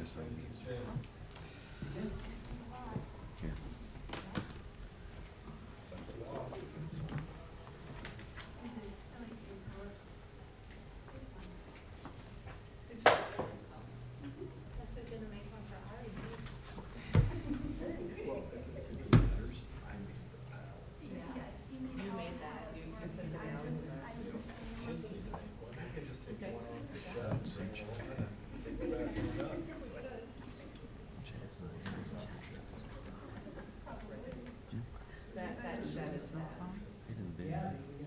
sign these. Here. That shed is that. They didn't bid it.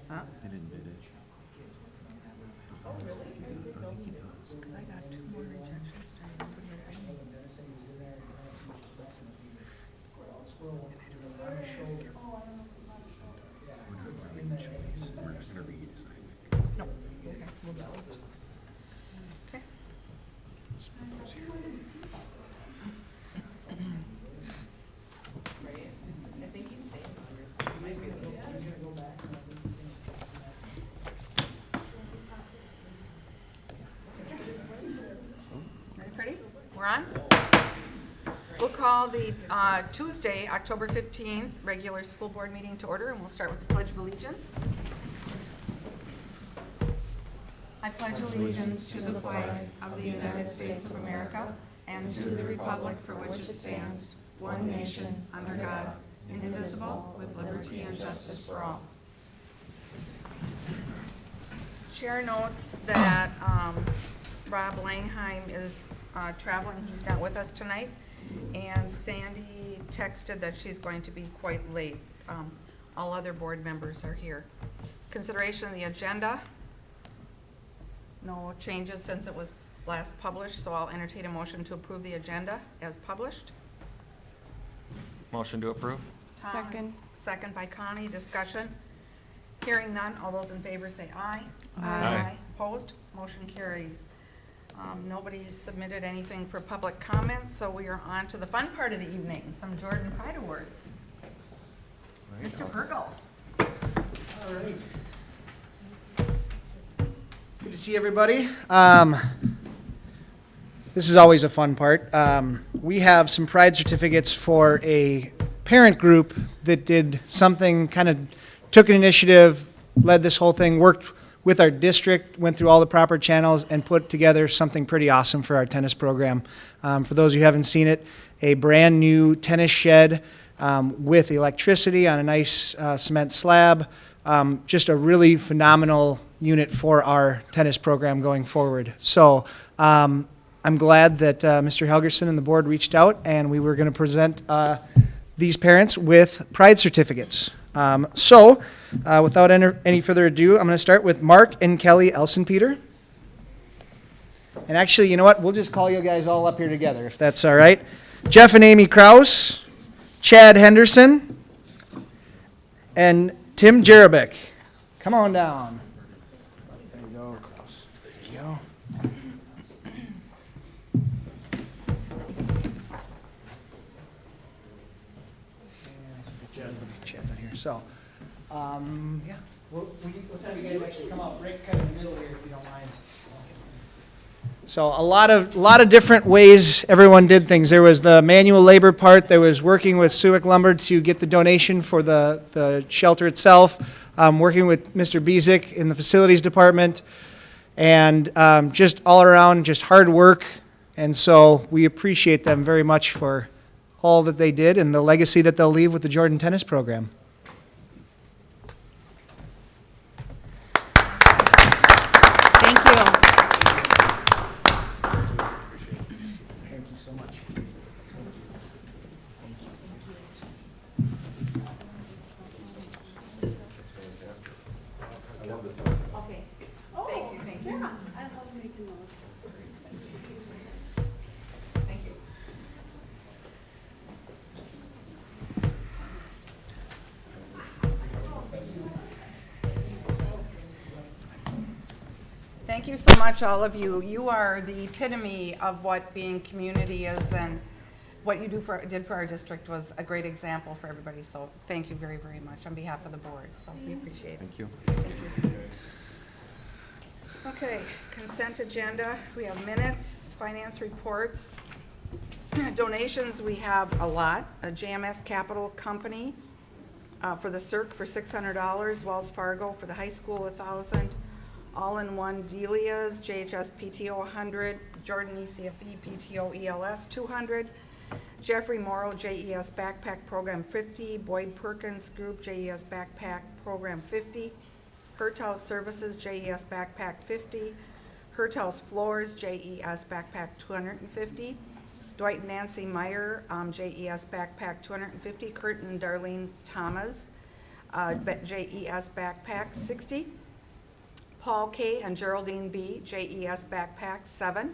Huh? They didn't bid it. Oh, really? Because I got 2 more rejections today. Nobody had any. We're just gonna read. No. Okay, we'll just. Okay. Right. I think he's staying on. He might be a little. Ready? We're on? We'll call the Tuesday, October 15th, regular school board meeting to order, and we'll start with the Pledge of Allegiance. I pledge allegiance to the flag of the United States of America and to the republic for which it stands, one nation, under God, indivisible, with liberty and justice for all. Chair notes that Rob Langheim is traveling. He's not with us tonight. And Sandy texted that she's going to be quite late. All other board members are here. Consideration of the agenda. No changes since it was last published, so I'll entertain a motion to approve the agenda as published. Motion to approve? Tom. Second. Second by Connie. Discussion. Hearing none. All those in favor say aye. Aye. Opposed? Motion carries. Nobody's submitted anything for public comment, so we are on to the fun part of the evening, some Jordan Pride Awards. Mr. Pergel. All right. Good to see everybody. This is always a fun part. We have some pride certificates for a parent group that did something, kind of took an initiative, led this whole thing, worked with our district, went through all the proper channels, and put together something pretty awesome for our tennis program. For those who haven't seen it, a brand new tennis shed with electricity on a nice cement slab. Just a really phenomenal unit for our tennis program going forward. So I'm glad that Mr. Helgerson and the board reached out, and we were going to present these parents with pride certificates. Without any further ado, I'm going to start with Mark and Kelly Elson-Peter. And actually, you know what? We'll just call you guys all up here together, if that's all right. Jeff and Amy Kraus, Chad Henderson, and Tim Jerebick. Come on down. There you go, Kraus. There you go. Chat down here. So, yeah. Let's have you guys actually come out right kind of in the middle here, if you don't mind. So a lot of different ways everyone did things. There was the manual labor part. There was working with Suick Lumber to get the donation for the shelter itself. Working with Mr. Bezick in the facilities department, and just all around, just hard work. And so we appreciate them very much for all that they did and the legacy that they'll leave with the Jordan Tennis Program. Thank you. Thank you so much. Okay. Thank you, thank you. Thank you. Thank you so much, all of you. You are the epitome of what being community is, and what you did for our district was a great example for everybody. So thank you very, very much on behalf of the board. So we appreciate it. Thank you. Okay, consent agenda. We have minutes, finance reports. Donations, we have a lot. A JMS Capital Company for the CERC for $600, Wells Fargo for the high school, $1,000, All-in-One Delia's, JHS PTO 100, Jordan ECFE PTO ELS 200, Jeffrey Morrow JES Backpack Program 50, Boyd Perkins Group JES Backpack Program 50, Herthouse Services JES Backpack 50, Herthouse Floors JES Backpack 250, Dwight and Nancy Meyer JES Backpack 250, Kurt and Darlene Thomas JES Backpack 60, Paul K. and Geraldine B. JES Backpack 7,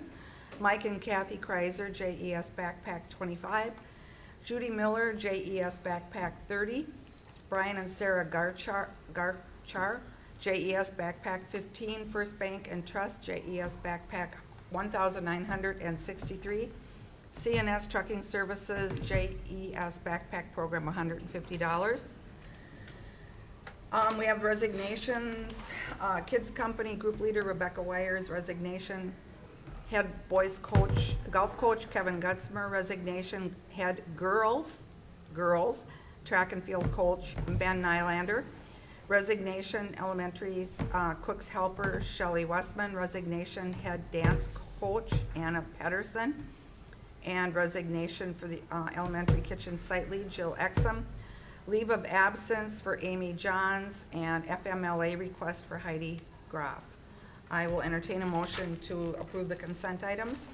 Mike and Kathy Kreiser JES Backpack 25, Judy Miller JES Backpack 30, Brian and Sarah Garchar JES Backpack 15, First Bank and Trust JES Backpack 1,963, CNS Trucking Services JES Backpack Program $150. We have resignations. Kids Company Group Leader Rebecca Wires, resignation. Head Boys Coach, Golf Coach Kevin Gutzmer, resignation. Head Girls, Track and Field Coach Ben Nylander, resignation. Elementary Cooks Helper Shelley Westman, resignation. Head Dance Coach Anna Pedersen, and resignation for the Elementary Kitchen Site Lead Jill Exum. Leave of absence for Amy Johns, and FMLA request for Heidi Groff. I will entertain a motion to approve the consent items.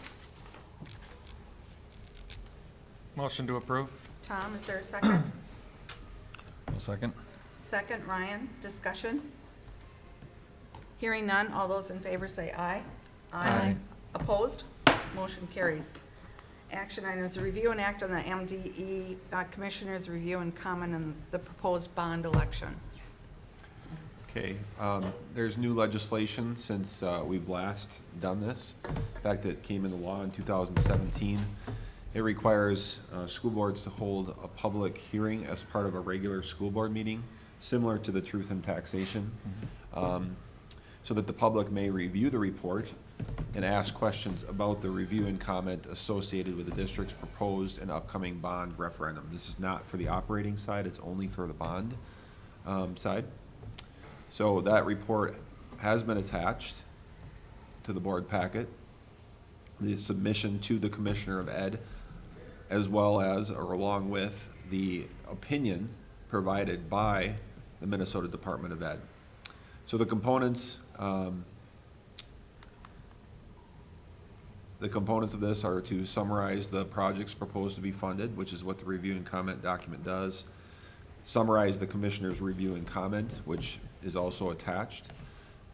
Motion to approve. Tom, is there a second? A second. Second, Ryan, discussion? Hearing none, all those in favor say aye. Aye. Opposed? Motion carries. Action items, review and act on the MDE Commissioners' review and comment on the proposed bond election. Okay, there's new legislation since we've last done this. In fact, it came into law in 2017. It requires school boards to hold a public hearing as part of a regular school board meeting, similar to the truth in taxation, so that the public may review the report and ask questions about the review and comment associated with the district's proposed and upcoming bond referendum. This is not for the operating side, it's only for the bond side. So that report has been attached to the board packet, the submission to the Commissioner of Ed, as well as, or along with, the opinion provided by the Minnesota Department of Ed. So the components of this are to summarize the projects proposed to be funded, which is what the review and comment document does. Summarize the Commissioner's review and comment, which is also attached.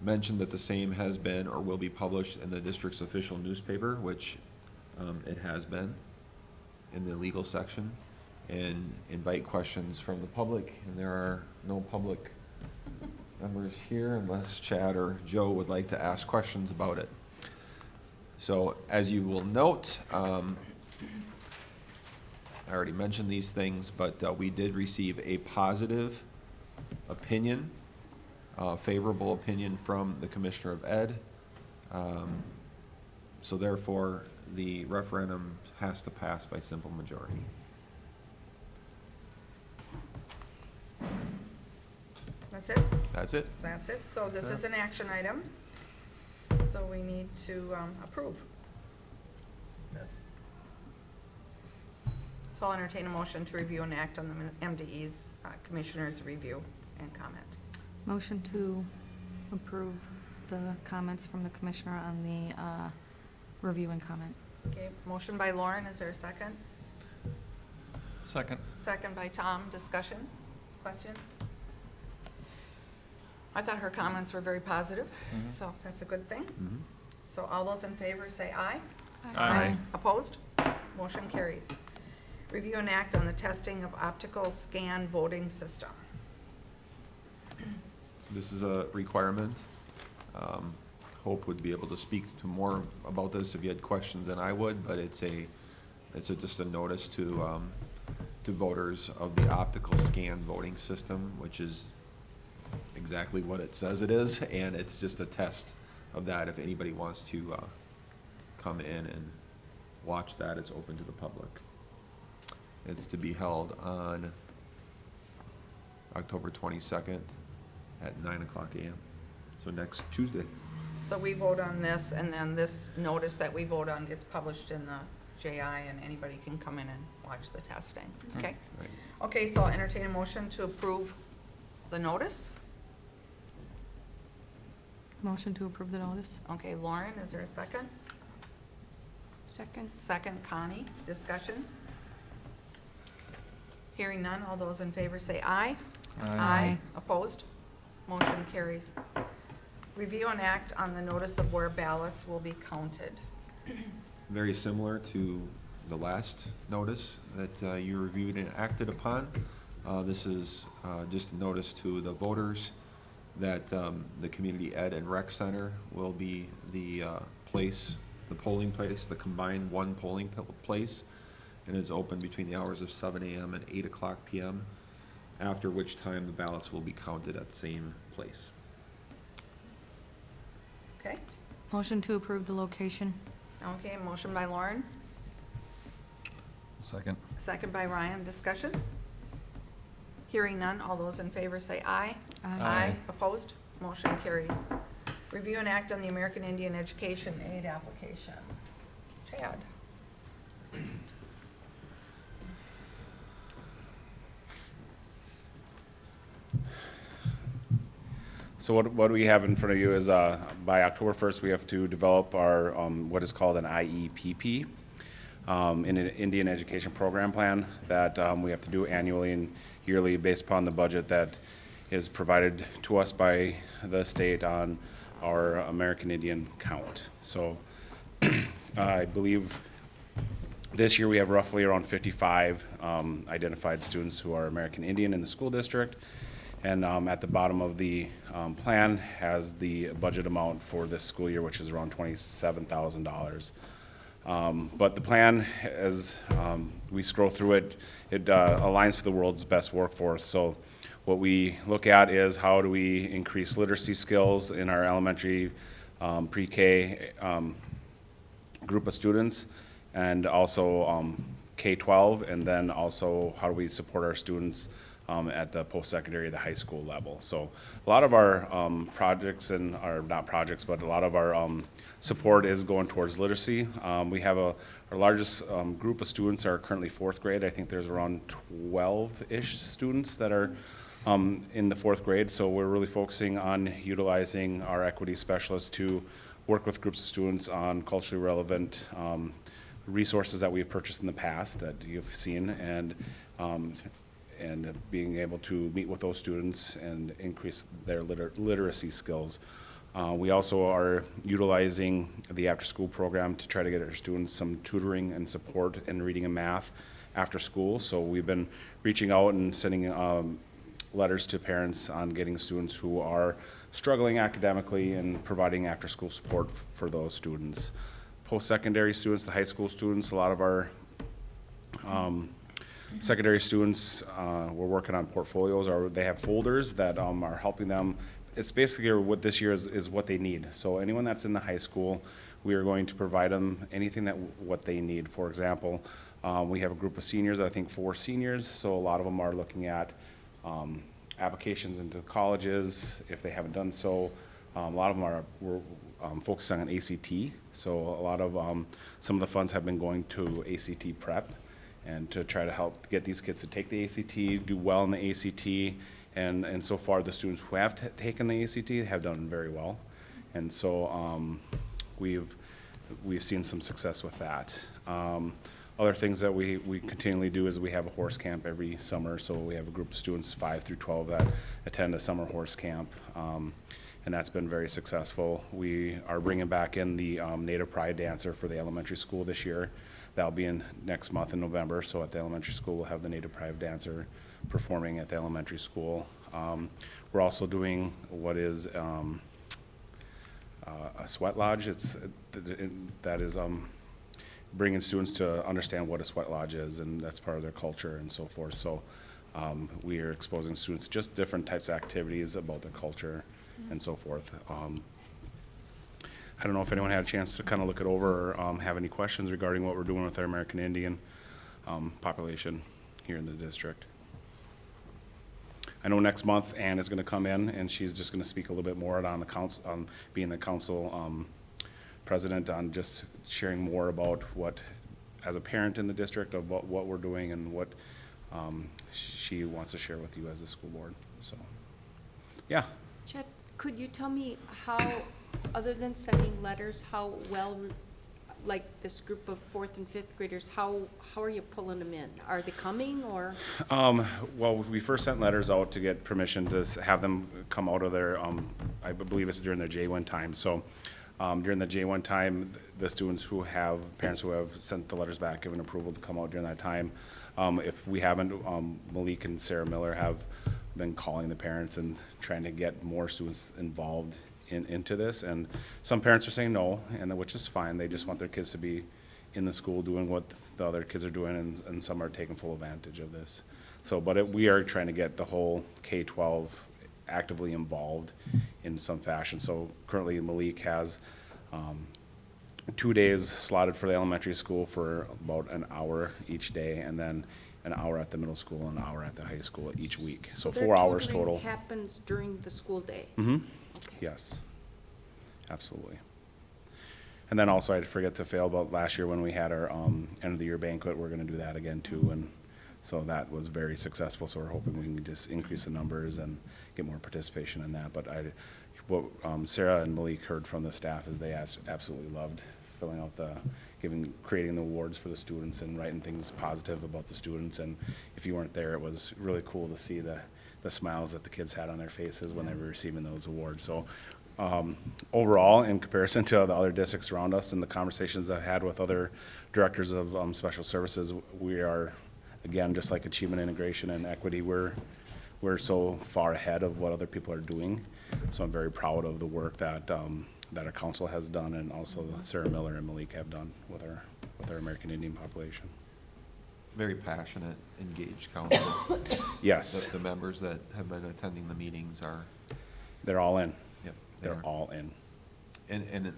Mention that the same has been or will be published in the district's official newspaper, which it has been in the legal section, and invite questions from the public. And there are no public members here unless Chad or Joe would like to ask questions about it. So as you will note, I already mentioned these things, but we did receive a positive opinion, favorable opinion from the Commissioner of Ed. So therefore, the referendum has to pass by simple majority. That's it? That's it. That's it. So this is an action item. So we need to approve this. So I'll entertain a motion to review and act on the MDE's Commissioner's review and comment. Motion to approve the comments from the Commissioner on the review and comment. Okay, motion by Lauren. Is there a second? Second. Second by Tom. Discussion? Questions? I thought her comments were very positive, so that's a good thing. So all those in favor say aye. Aye. Opposed? Motion carries. Review and act on the testing of optical scan voting system. This is a requirement. Hope would be able to speak to more about this if you had questions than I would, but it's just a notice to voters of the optical scan voting system, which is exactly what it says it is, and it's just a test of that if anybody wants to come in and watch that. It's open to the public. It's to be held on October 22nd at 9 o'clock a.m. So next Tuesday. So we vote on this, and then this notice that we vote on gets published in the JI, and anybody can come in and watch the testing, okay? Right. Okay, so I'll entertain a motion to approve the notice. Motion to approve the notice? Okay, Lauren, is there a second? Second. Second, Connie, discussion? Hearing none, all those in favor say aye. Aye. Opposed? Motion carries. Review and act on the notice of where ballots will be counted. Very similar to the last notice that you reviewed and acted upon. This is just a notice to the voters that the Community Ed and Rec Center will be the place, the polling place, the combined one polling place, and is open between the hours of 7 a.m. and 8 o'clock p.m., after which time the ballots will be counted at the same place. Okay? Motion to approve the location? Okay, motion by Lauren, Second. second by Ryan, discussion? Hearing none, all those in favor say aye. Aye. Opposed? Motion carries. Review and act on the American Indian Education Aid application. Chad? So what we have in front of you is, by October 1st, we have to develop our, what is called an IEPP, in an Indian Education Program Plan that we have to do annually and yearly based upon the budget that is provided to us by the state on our American Indian count. So I believe this year we have roughly around 55 identified students who are American Indian in the school district. And at the bottom of the plan has the budget amount for this school year, which is around $27,000. But the plan, as we scroll through it, it aligns to the world's best workforce. So what we look at is how do we increase literacy skills in our elementary pre-K group of students, and also K-12, and then also how do we support our students at the post-secondary, the high school level. So a lot of our projects, and our not projects, but a lot of our support is going towards literacy. We have our largest group of students are currently fourth grade. I think there's around 12-ish students that are in the fourth grade. So we're really focusing on utilizing our equity specialists to work with groups of students on culturally relevant resources that we've purchased in the past that you've seen, and being able to meet with those students and increase their literacy skills. We also are utilizing the after-school program to try to get our students some tutoring and support in reading and math after school. So we've been reaching out and sending letters to parents on getting students who are struggling academically and providing after-school support for those students. Post-secondary students, the high school students, a lot of our secondary students, we're working on portfolios, or they have folders that are helping them. It's basically what this year is what they need. So anyone that's in the high school, we are going to provide them anything that what they need. For example, we have a group of seniors, I think 4 seniors, so a lot of them are looking at applications into colleges if they haven't done so. A lot of them we're focusing on ACT, so a lot of some of the funds have been going to ACT prep, and to try to help get these kids to take the ACT, do well in the ACT, and so far the students who have taken the ACT have done very well, and so we've seen some success with that. Other things that we continually do is we have a horse camp every summer, so we have a group of students 5 through 12 that attend a summer horse camp, and that's been very successful. We are bringing back in the Native Pride dancer for the elementary school this year. That'll be in next month in November, so at the elementary school we'll have the Native Pride dancer performing at the elementary school. We're also doing what is a sweat lodge. That is bringing students to understand what a sweat lodge is, and that's part of their culture and so forth. So we are exposing students to just different types of activities about their culture and so forth. I don't know if anyone had a chance to kind of look it over or have any questions regarding what we're doing with our American Indian population here in the district. I know next month Ann is going to come in and she's just going to speak a little bit more on the council, being the council president, on just sharing more about what, as a parent in the district, about what we're doing and what she wants to share with you as a school board. So, yeah. Chet, could you tell me how, other than sending letters, how well, like this group of fourth and fifth graders, how are you pulling them in? Are they coming or? Well, we first sent letters out to get permission to have them come out of their, I believe it's during their J1 time. So during the J1 time, the students who have, parents who have sent the letters back, given approval to come out during that time. If we haven't, Malik and Sarah Miller have been calling the parents and trying to get more students involved into this, and some parents are saying no, and which is fine. They just want their kids to be in the school doing what the other kids are doing, and some are taking full advantage of this. So, but we are trying to get the whole K-12 actively involved in some fashion. So currently Malik has 2 days slotted for the elementary school for about an hour each day, and then an hour at the middle school and an hour at the high school each week. So their 4 hours tutoring total. happens during the school day? Mm-hmm. Okay. Yes, absolutely. And then also, I'd forget to fail about last year when we had our end of the year banquet. We're going to do that again too, and so that was very successful. So we're hoping we can just increase the numbers and get more participation in that. But what Sarah and Malik heard from the staff is they absolutely loved filling out creating the awards for the students and writing things positive about the students. And if you weren't there, it was really cool to see the smiles that the kids had on their faces when they were receiving those awards. So overall, in comparison to the other districts around us and the conversations I've had with other directors of special services, we are, again, just like achievement, integration, and equity, we're so far ahead of what other people are doing. So I'm very proud of the work that our council has done, and also Sarah Miller and Malik have done with our American Indian population. Very passionate, engaged council. Yes. The members that have been attending the meetings are. They're all in. Yep. They're all in. And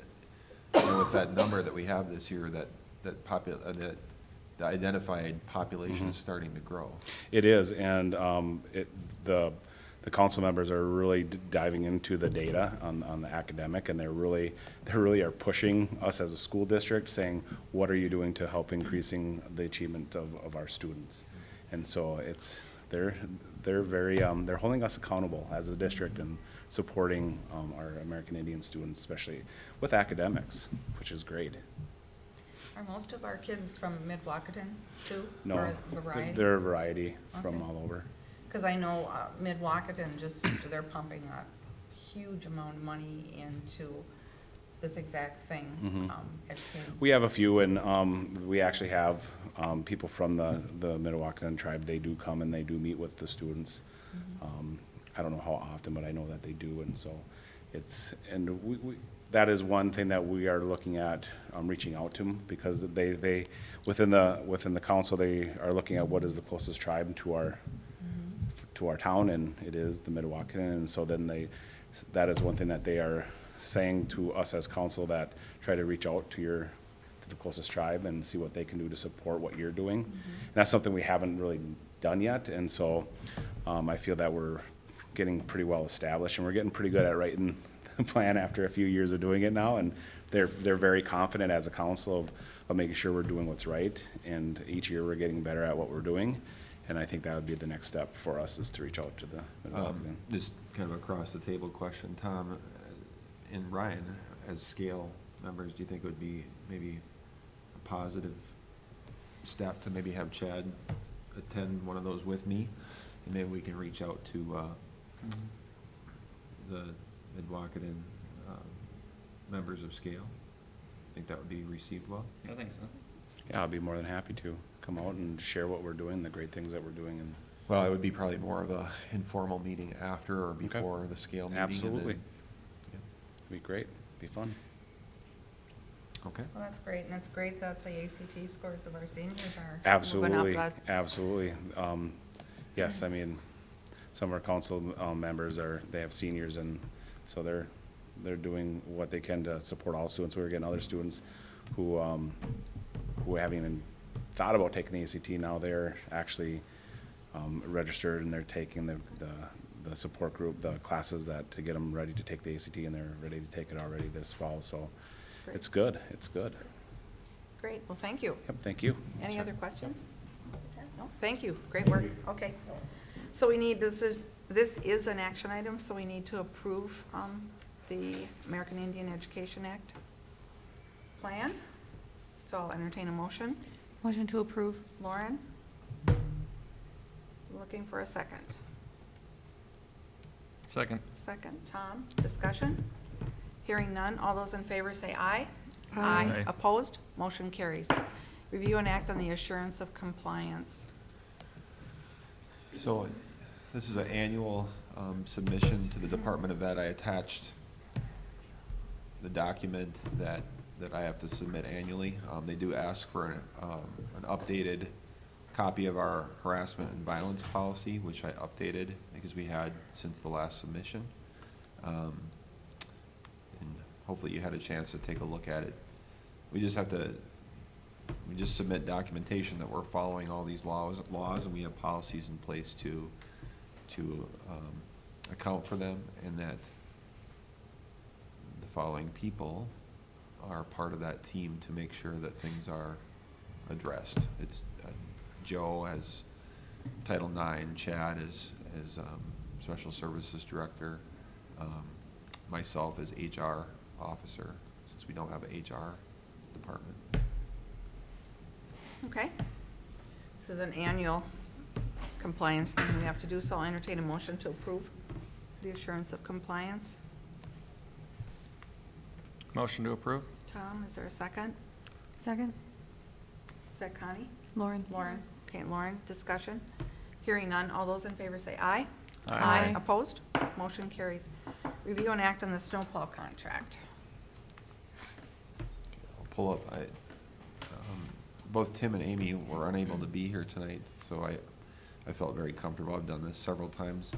you know, with that number that we have this year, that the identified population is starting to grow. It is, and the council members are really diving into the data on the academic, and they really are pushing us as a school district, saying, what are you doing to help increasing the achievement of our students? And so they're very, they're holding us accountable as a district and supporting our American Indian students, especially with academics, which is great. Are most of our kids from Mid-Waukegan, Sue? No, Or a variety? they're a variety from Okay. all over. Because I know Mid-Waukegan they're pumping a huge amount of money into this exact thing. Mhm. At King. We have a few, and we actually have people from the Mid-Waukegan tribe. They do come and they do meet with the students. I don't know how often, but I know that they do, and so we that is one thing that we are looking at reaching out to them, because they within the council, they are looking at what is the closest tribe to our town, and it is the Mid-Waukegan, and so then that is one thing that they are saying to us as council, that try to reach out to the closest tribe and see what they can do to support what you're doing. And that's something we haven't really done yet, and so I feel that we're getting pretty well established, and we're getting pretty good at writing the plan after a few years of doing it now, and they're very confident as a council of making sure we're doing what's right, and each year we're getting better at what we're doing. And I think that would be the next step for us, is to reach out to the Mid-Waukegan. Just kind of across the table question, Tom and Ryan, as scale members, do you think it would be maybe a positive step to maybe have Chad attend one of those with me? And maybe we can reach out to the Mid-Waukegan members of scale. Think that would be received well? I think so. Yeah, I'd be more than happy to come out and share what we're doing, the great things that we're doing. And Well, it would be probably more of a informal meeting after or before the scale meeting. and then- Absolutely. yeah. It'd be great, be fun. Okay. Well, that's great, and it's great that the ACT scores of our seniors are moving Absolutely, up. absolutely. Yes, I mean, some of our council members they have seniors, and so they're doing what they can to support all students. We're getting other students who haven't even thought about taking the ACT. Now they're actually registered and they're taking the support group, the classes to get them ready to take the ACT, and they're ready to take it already this fall. So great. it's good. It's good. Great, well, thank you. Yep, thank you. Any other questions? No, thank you, great work, okay. So we need, this is an action item, so we need to approve the American Indian Education Act plan. So I'll entertain a motion. Motion to approve. Lauren? Looking for a second. Second. Second, Tom, discussion? Hearing none, all those in favor say aye. Aye. Opposed? Motion carries. Review and act on the assurance of compliance. So this is an annual submission to the Department of Ed. I attached the document that I have to submit annually. They do ask for an updated copy of our harassment and violence policy, which I updated because we had since the last submission. And hopefully you had a chance to take a look at it. We just submit documentation that we're following all these laws, and we have policies in place to account for them, and that the following people are part of that team to make sure that things are addressed. It's Joe as Title IX, Chad as Special Services Director, myself as HR Officer, since we don't have an HR department. Okay. This is an annual compliance thing we have to do, so I'll entertain a motion to approve the assurance of compliance. Motion to approve. Tom, is there a second? Second. Is that Connie? Lauren. Lauren. Okay, Lauren, discussion? Hearing none, all those in favor say aye. Aye. Opposed? Motion carries. Review and act on the snowplow contract. I'll pull up, both Tim and Amy were unable to be here tonight, so I felt very comfortable. I've done this several times.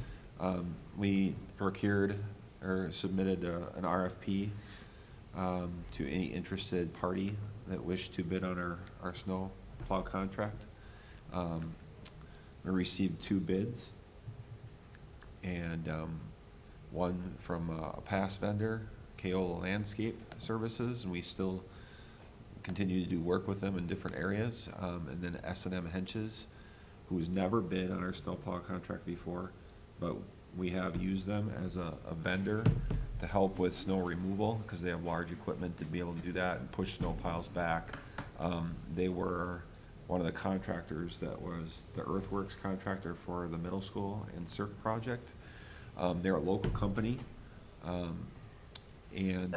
We procured or submitted an RFP to any interested party that wished to bid on our snow plow contract. We received 2 bids, and one from a past vendor, Keola Landscape Services, and we still continue to do work with them in different areas, and then S&M Henches, who's never bid on our snowplow contract before, but we have used them as a vendor to help with snow removal because they have large equipment to be able to do that and push snow piles back. They were one of the contractors that was the earthworks contractor for the middle school and CERC project. They're a local company, and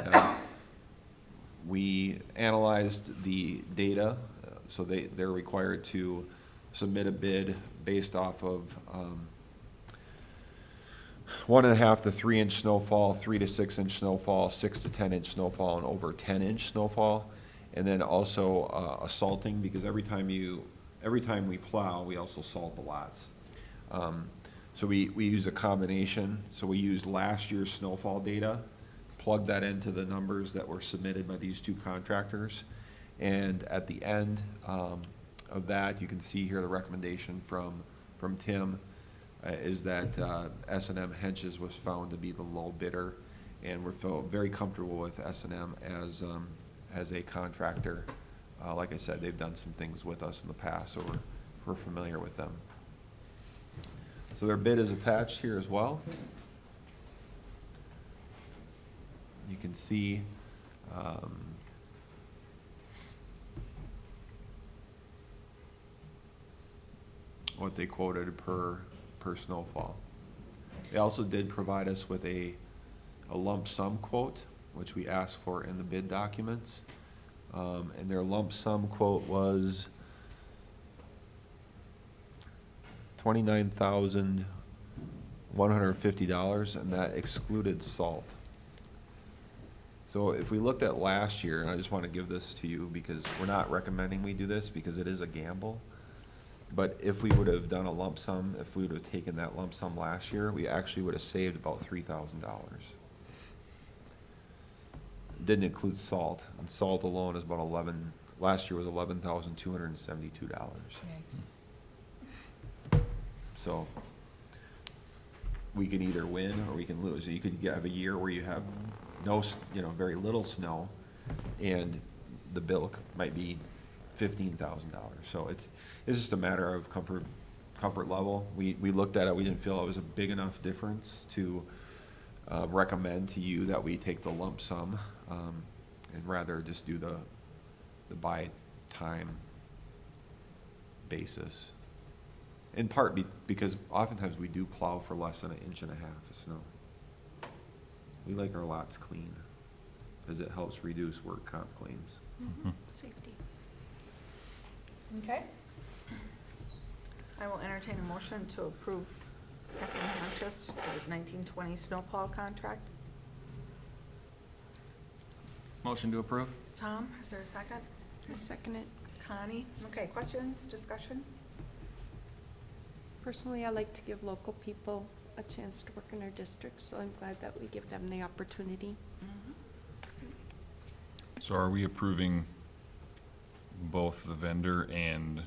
we analyzed the data, so they're required to submit a bid based off of 1.5 to 3 inch snowfall, 3 to 6 inch snowfall, 6 to 10 inch snowfall, and over 10 inch snowfall. And then also a salting, because every time we plow, we also salt the lots. So we use a combination. So we used last year's snowfall data, plug that into the numbers that were submitted by these 2 contractors. And at the end of that, you can see here the recommendation from Tim is that S&M Henches was found to be the low bidder, and we felt very comfortable with S&M as a contractor. Like I said, they've done some things with us in the past, so we're familiar with them. So their bid is attached here as well. You can see what they quoted per snowfall. They also did provide us with a lump sum quote, which we asked for in the bid documents. And their lump sum quote was $29,150, and that excluded salt. So if we looked at last year, and I just want to give this to you because we're not recommending we do this because it is a gamble, but if we would have done a lump sum, if we would have taken that lump sum last year, we actually would have saved about $3,000. didn't include salt, and salt alone is about last year was $11,272. So we can either win or we can lose. You could have a year where you have very little snow, and the bill might be $15,000. So it's just a matter of comfort level. We looked at it. We didn't feel it was a big enough difference to recommend to you that we take the lump sum, and rather just do the by time basis. In part because oftentimes we do plow for less than 1.5 inches of snow. We like our lots clean, as it helps reduce work comp claims. Safety. Okay. I will entertain a motion to approve Captain Hanch's 1920 snowplow contract. Motion to approve? Tom, is there a second? I second it. Connie? Okay, questions, discussion? Personally, I like to give local people a chance to work in our district, so I'm glad that we give them the opportunity. So are we approving both the vendor and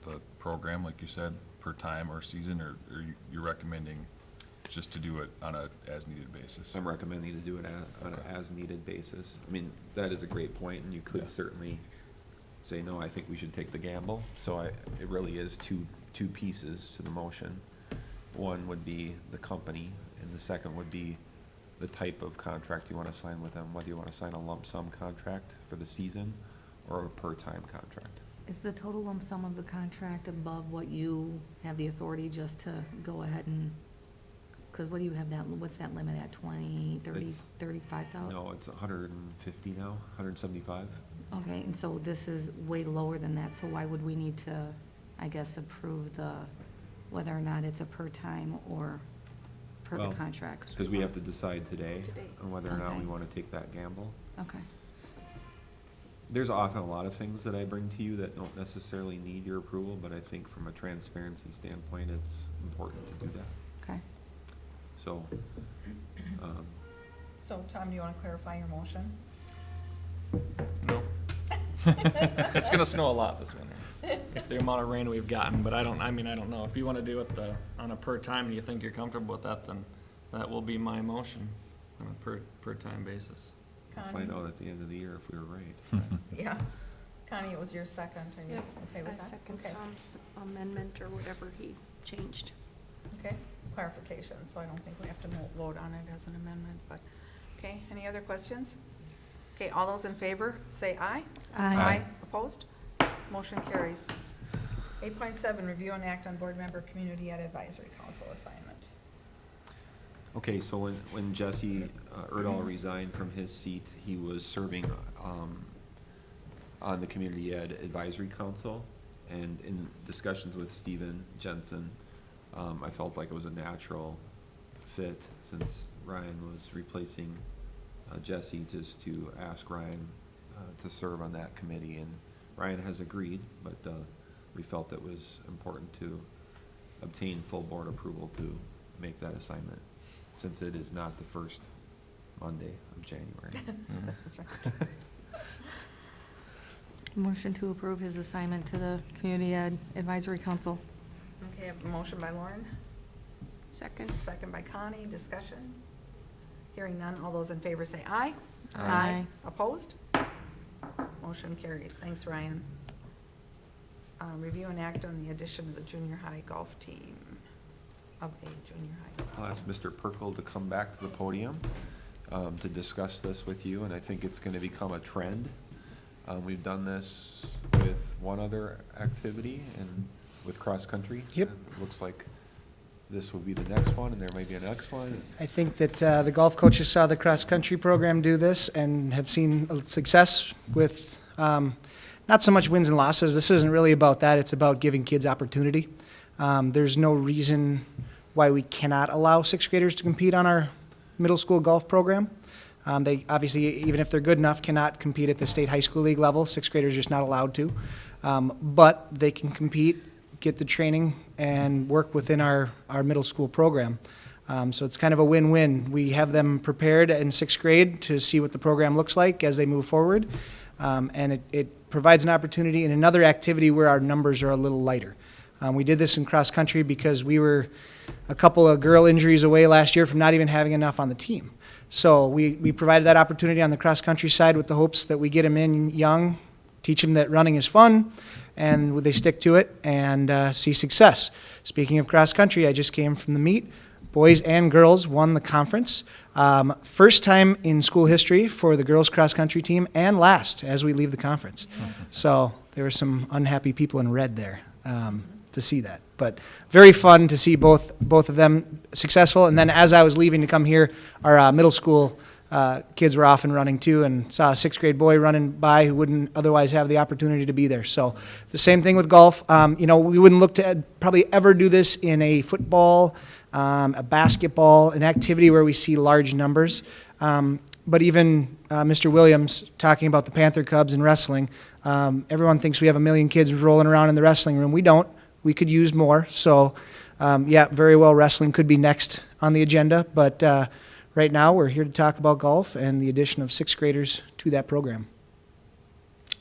the program, like you said, per time or season, or you're recommending just to do it on a as-needed basis? I'm recommending to do it on an as-needed basis. I mean, that is a great point, and you could certainly say, no, I think we should take the gamble. So it really is two pieces to the motion. One would be the company, and the second would be the type of contract you want to sign with them, whether you want to sign a lump sum contract for the season or a per-time contract. Is the total lump sum of the contract above what you have the authority just to go ahead and, because what do you have what's that limit at, 20, 30, It's- 35,000? No, it's 150 now, 175. Okay, and so this is way lower than that, so why would we need to, I guess, approve whether or not it's a per time or per the Well, contract? Because we have to decide today Today. on whether or not we Okay. want to take that gamble. Okay. There's often a lot of things that I bring to you that don't necessarily need your approval, but I think from a transparency standpoint, it's important to do that. Okay. So, So, Tom, do you want to clarify your motion? No. It's gonna snow a lot this winter, if the amount of rain we've gotten, but I don't know. If you wanna do it on a per time and you think you're comfortable with that, then that will be my motion on a per time basis. we'll Connie? find out at the end of the year if we were right. Yeah. Connie, it was your second. Are you Yep, okay with I that? second Okay. Tom's amendment or whatever he changed. Okay, clarification, so I don't think we have to vote on it as an amendment, but, okay, any other questions? Okay, all those in favor, say aye. Aye. Opposed? Motion carries. 8.7, review and act on board member community ed advisory council assignment. Okay, so when Jesse Erdahl resigned from his seat, he was serving on the Community Ed Advisory Council. And in discussions with Stephen Jensen, I felt like it was a natural fit, since Ryan was replacing Jesse, just to ask Ryan to serve on that committee. And Ryan has agreed, but we felt it was important to obtain full board approval to make that assignment, since it is not the first Monday of January. That's right. Motion to approve his assignment to the Community Ed Advisory Council. Okay, I have a motion by Lauren, Second. second by Connie, discussion. Hearing none, all those in favor say aye. Aye. Opposed? Motion carries. Thanks, Ryan. Review and act on the addition of the junior high golf team, of a junior high. I'll ask Mr. Perkel to come back to the podium to discuss this with you, and I think it's going to become a trend. We've done this with one other activity and with cross-country. Yep. It looks like this will be the next one, and there may be a next one. I think that the golf coaches saw the cross-country program do this and have seen success with not so much wins and losses. This isn't really about that. It's about giving kids opportunity. There's no reason why we cannot allow sixth graders to compete on our middle school golf program. They obviously, even if they're good enough, cannot compete at the state high school league level. Sixth graders are just not allowed to. But they can compete, get the training, and work within our middle school program. So it's kind of a win-win. We have them prepared in sixth grade to see what the program looks like as they move forward. And it provides an opportunity in another activity where our numbers are a little lighter. We did this in cross country because we were a couple of girl injuries away last year from not even having enough on the team. So we provided that opportunity on the cross country side with the hopes that we get them in young, teach them that running is fun, and they stick to it and see success. Speaking of cross country, I just came from the meet. Boys and girls won the conference. First time in school history for the girls cross country team, and last as we leave the conference. So there were some unhappy people in red there to see that. But very fun to see both of them successful. And then as I was leaving to come here, our middle school kids were off and running too, and saw a sixth grade boy running by who wouldn't otherwise have the opportunity to be there. So the same thing with golf. We wouldn't look to probably ever do this in a football, a basketball, an activity where we see large numbers. But even Mr. Williams talking about the Panther Cubs and wrestling, everyone thinks we have 1 million kids rolling around in the wrestling room. We don't. We could use more. So, very well, wrestling could be next on the agenda. But right now, we're here to talk about golf and the addition of sixth graders to that program.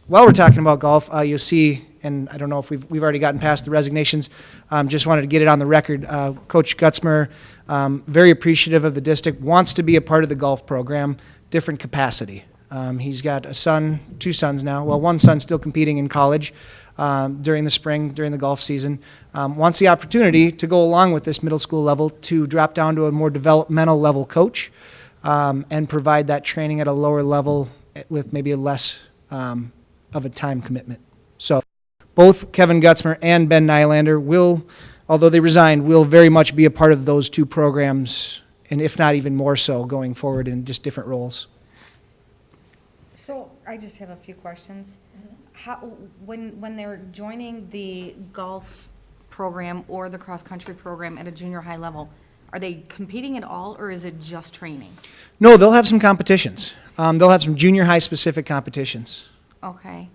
While we're talking about golf, you'll see, and I don't know if we've already gotten past the resignations, just wanted to get it on the record. Coach Gutzmer, very appreciative of the district, wants to be a part of the golf program, different capacity. He's got a son, 2 sons now. Well, one son still competing in college during the spring, during the golf season. Wants the opportunity to go along with this middle school level to drop down to a more developmental level coach and provide that training at a lower level with maybe a less of a time commitment. So both Kevin Gutzmer and Ben Nylander will, although they resigned, will very much be a part of those 2 programs, and if not even more so going forward in just different roles. So I just have a few questions. How, when they're joining the golf program or the cross-country program at a junior high level, are they competing at all, or is it just training? No, they'll have some competitions. They'll have some junior high specific competitions. Okay.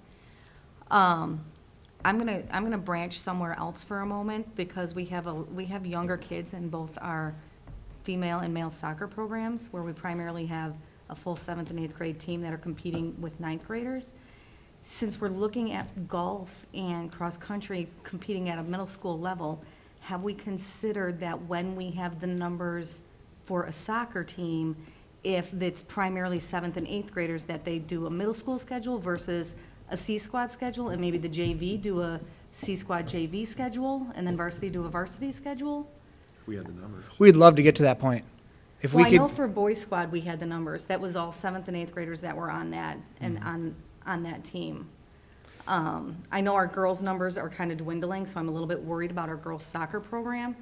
I'm gonna branch somewhere else for a moment because we have younger kids in both our female and male soccer programs where we primarily have a full 7th and 8th grade team that are competing with 9th graders. Since we're looking at golf and cross country competing at a middle school level, have we considered that when we have the numbers for a soccer team, if it's primarily 7th and 8th graders, that they do a middle school schedule versus a C squad schedule, and maybe the JV do a C squad JV schedule, and then varsity do a varsity schedule? If we had the numbers. We'd love to get to that point. If Well, we I know could, for boys squad, we had the numbers. That was all 7th and 8th graders that were on that, and on that team. I know our girls' numbers are kind of dwindling, so I'm a little bit worried about our girls' soccer program.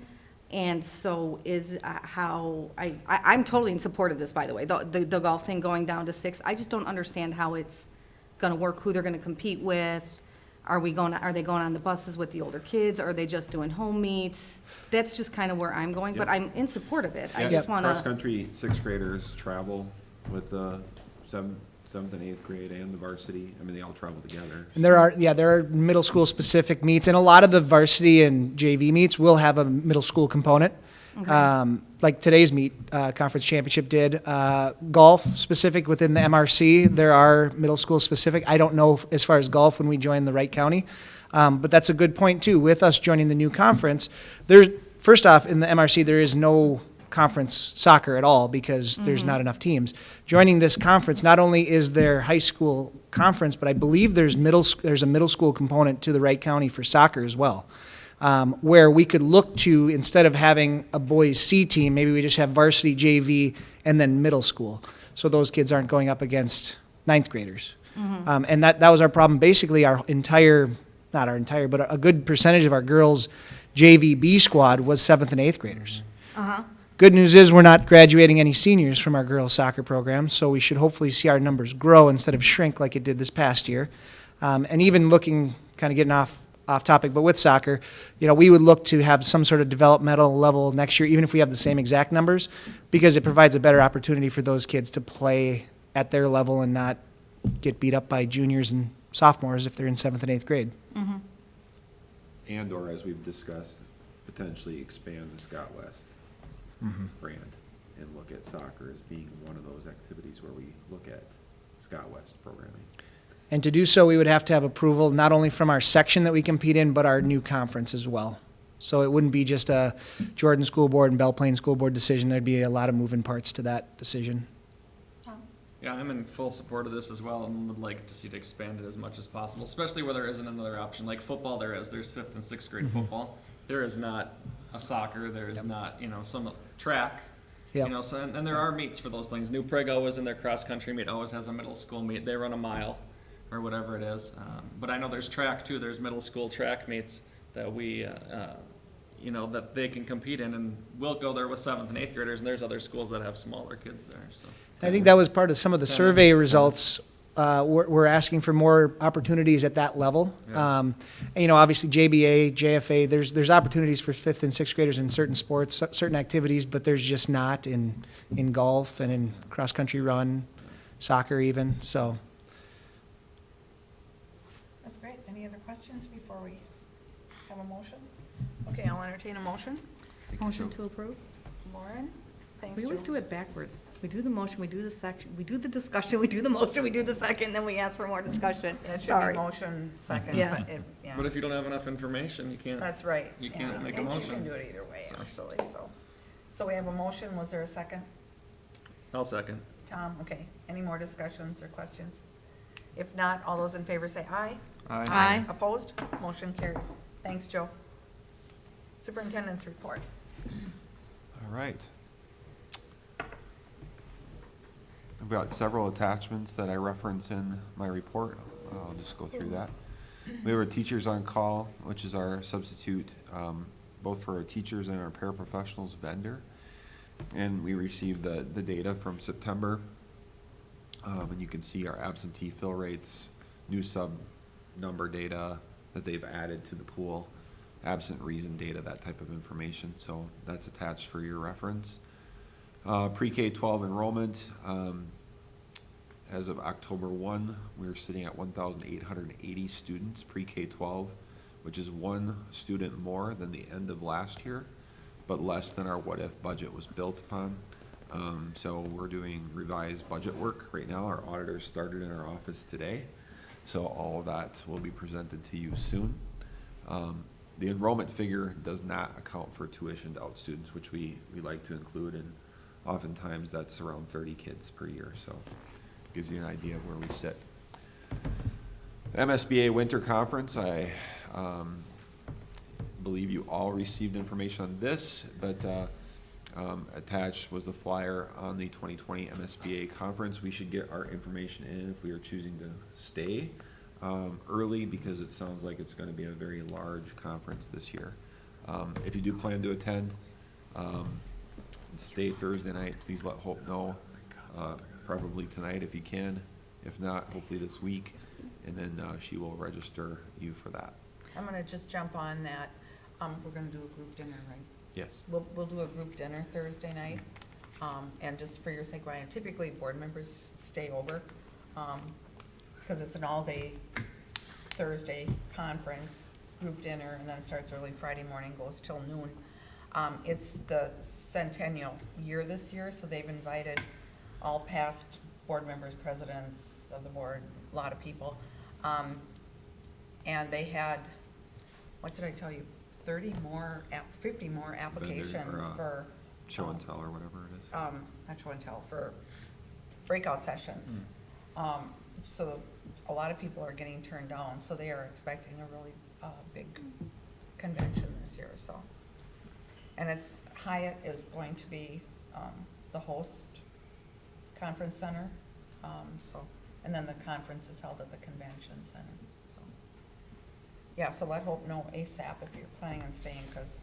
And so I'm totally in support of this, by the way, the golf thing going down to 6. I just don't understand how it's gonna work, who they're gonna compete with. Are they going on the buses with the older kids? Are they just doing home meets? That's just kind of where I'm going, but Yep. I'm in support of it. I Yeah, just wanna. cross-country, 6th graders travel with the 7th and 8th grade and the varsity. I mean, they all travel together. and there are middle school specific meets, and a lot of the varsity and JV meets will have a middle school component. Okay. Like today's meet, conference championship did. Golf specific within the MRC, there are middle school specific. I don't know as far as golf when we join the Wright County, but that's a good point too. With us joining the new conference, first off, in the MRC, there is no conference soccer at all because there's not enough teams. Joining this conference, not only is there high school conference, but I believe there's a middle school component to the Wright County for soccer as well, where we could look to, instead of having a boys C team, maybe we just have varsity, JV, and then middle school. So those kids aren't going up against 9th graders. And that was our problem. Basically, not our entire, but a good percentage of our girls' JV B squad was 7th and 8th graders. Good news is we're not graduating any seniors from our girls' soccer program, so we should hopefully see our numbers grow instead of shrink like it did this past year. And even looking, kind of getting off topic, but with soccer, we would look to have some sort of developmental level next year, even if we have the same exact numbers, because it provides a better opportunity for those kids to play at their level and not get beat up by juniors and sophomores if they're in 7th and 8th grade. And/or, as we've discussed, potentially expand the Scott West brand and look at soccer as being one of those activities where we look at Scott West programming. And to do so, we would have to have approval not only from our section that we compete in, but our new conference as well. So it wouldn't be just a Jordan School Board and Belle Plaine School Board decision. There'd be a lot of moving parts to that decision. Yeah, I'm in full support of this as well and would like to see it expanded as much as possible, especially where there isn't another option. Like football, there's 5th and 6th grade football. There is not a soccer, there is not, some track. Yep. So, and there are meets for those things. New Prague always in their cross-country meet always has a middle school meet. They run a mile or whatever it is. But I know there's track too. There's middle school track meets that we, that they can compete in, and we'll go there with 7th and 8th graders, and there's other schools that have smaller kids there, so. I think that was part of some of the survey results. We're asking for more opportunities at that level. Yeah. And, obviously JBA, JFA, there's opportunities for 5th and 6th graders in certain sports, certain activities, but there's just not in golf and in cross-country run, soccer even, so. That's great. Any other questions before we have a motion? Okay, I'll entertain a motion. Motion to approve? Lauren? Thanks, We always Joe. do it backwards. We do the motion, we do the section, we do the discussion, we do the motion, we do the second, then we ask for more discussion. It should be Sorry. motion second, Yeah. but yeah. But if you don't have enough information, you can't. That's right. You can't yeah. make a And motion. you can do it either way, actually, so. So we have a motion. Was there a second? I'll second. Tom, okay. Any more discussions or questions? If not, all those in favor say aye. Aye. Opposed? Motion carries. Thanks, Joe. Superintendent's report. All right. I've got several attachments that I reference in my report. I'll just go through that. We have our Teachers on Call, which is our substitute, both for our teachers and our paraprofessionals vendor. And we received the data from September. And you can see our absentee fill rates, new sub number data that they've added to the pool, absent reason data, that type of information. So that's attached for your reference. Pre-K-12 enrollment, as of October 1, we're sitting at 1,880 students pre-K-12, which is one student more than the end of last year, but less than our what-if budget was built upon. So we're doing revised budget work right now. Our auditors started in our office today, so all of that will be presented to you soon. The enrollment figure does not account for tuitioned out students, which we like to include, and oftentimes that's around 30 kids per year, so gives you an idea of where we sit. MSBA Winter Conference, I believe you all received information on this, but attached was the flyer on the 2020 MSBA Conference. We should get our information in if we are choosing to stay early, because it sounds like it's going to be a very large conference this year. If you do plan to attend, stay Thursday night, please let Hope know, preferably tonight if you can. If not, hopefully this week, and then she will register you for that. I'm gonna just jump on that. We're gonna do a group dinner, right? Yes. We'll do a group dinner Thursday night. And just for your sake, Ryan, typically board members stay over, because it's an all-day Thursday conference, group dinner, and then it starts early Friday morning, goes till noon. It's the centennial year this year, so they've invited all past board members, presidents of the board, a lot of people. And they had, what did I tell you, 50 more applications for. Show and tell or whatever it is. Not show and tell, for breakout sessions. So a lot of people are getting turned down, so they are expecting a really big convention this year, so. And Hyatt is going to be the host conference center, and then the conference is held at the convention center, so. Yeah, so let Hope know ASAP if you're planning on staying, because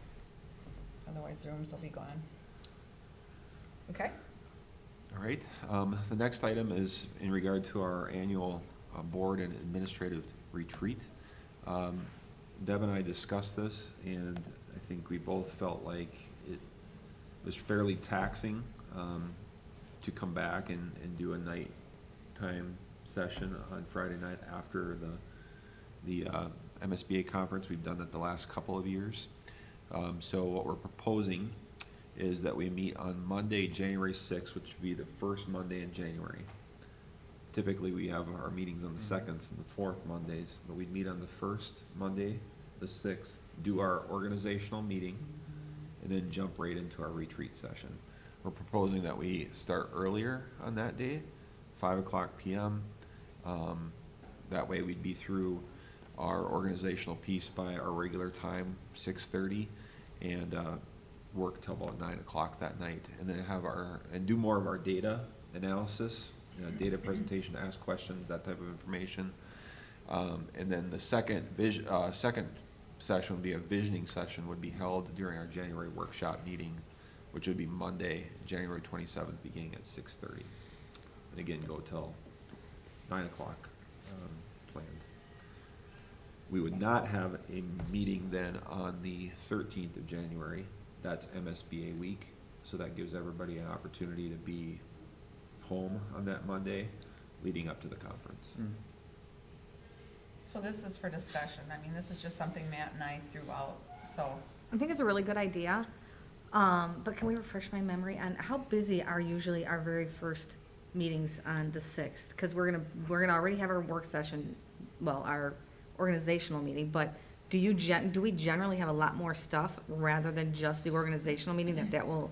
otherwise the rooms will be gone. Okay? All right. The next item is in regard to our annual board and administrative retreat. Deb and I discussed this, and I think we both felt like it was fairly taxing to come back and do a nighttime session on Friday night after the MSBA conference. We've done that the last couple of years. So what we're proposing is that we meet on Monday, January 6th, which would be the first Monday in January. Typically, we have our meetings on the second and the fourth Mondays, but we'd meet on the first Monday, the 6th, do our organizational meeting, and then jump right into our retreat session. We're proposing that we start earlier on that day, 5:00 p.m. That way we'd be through our organizational piece by our regular time, 6:30, and work till about 9:00 that night, and then do more of our data analysis, data presentation, ask questions, that type of information. And then the second session would be a visioning session, would be held during our January workshop meeting, which would be Monday, January 27th, beginning at 6:30. And again, go till 9:00 planned. We would not have a meeting then on the 13th of January. That's MSBA week, so that gives everybody an opportunity to be home on that Monday leading up to the conference. So this is for discussion. I mean, this is just something Matt and I threw out, so. I think it's a really good idea, but can we refresh my memory on how busy are usually our very first meetings on the 6th? Because we're gonna already have our work session, well, our organizational meeting, but do we generally have a lot more stuff rather than just the organizational meeting that will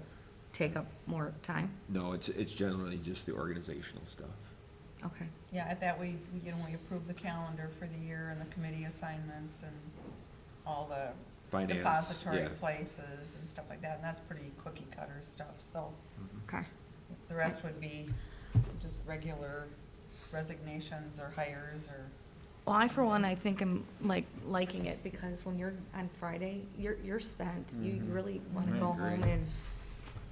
take up more time? No, it's generally just the organizational stuff. Okay. Yeah, at that we approve the calendar for the year and the committee assignments and all the Finance, depository yeah. places and stuff like that, and that's pretty cookie cutter stuff, so. Okay. The rest would be just regular resignations or hires or. Well, I, for one, I think I'm liking it because when you're on Friday, you're spent. You really want to I go agree. home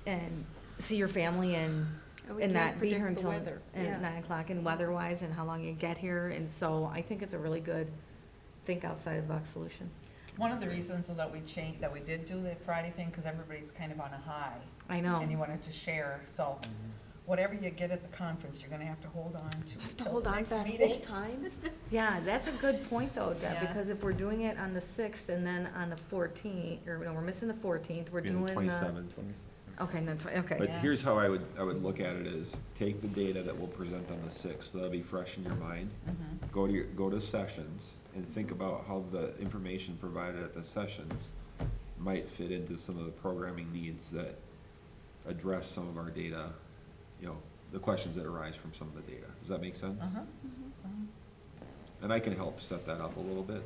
and see your family and And we and can't not be here predict the until weather. at Yeah. 9:00 and weather-wise and how long you get here. And so I think it's a really good think outside the box solution. One of the reasons though that we did do the Friday thing, because everybody's kind of on a high. I know. And you wanted to share, so whatever you get at the conference, you're gonna have to hold on to Have to until hold the on next that meeting. whole time? Yeah, that's a good point though, Deb, Yeah. because if we're doing it on the 6th and then on the 14th, or no, we're missing the 14th, we're Be doing the 27th. Okay, no, okay. But Yeah. here's how I would look at it is, take the data that we'll present on the 6th, so that'll be fresh in your mind. Mhm. Go to sessions and think about how the information provided at the sessions might fit into some of the programming needs that address some of our data, the questions that arise from some of the data. Does that make sense? Uh-huh. And I can help set that up a little bit,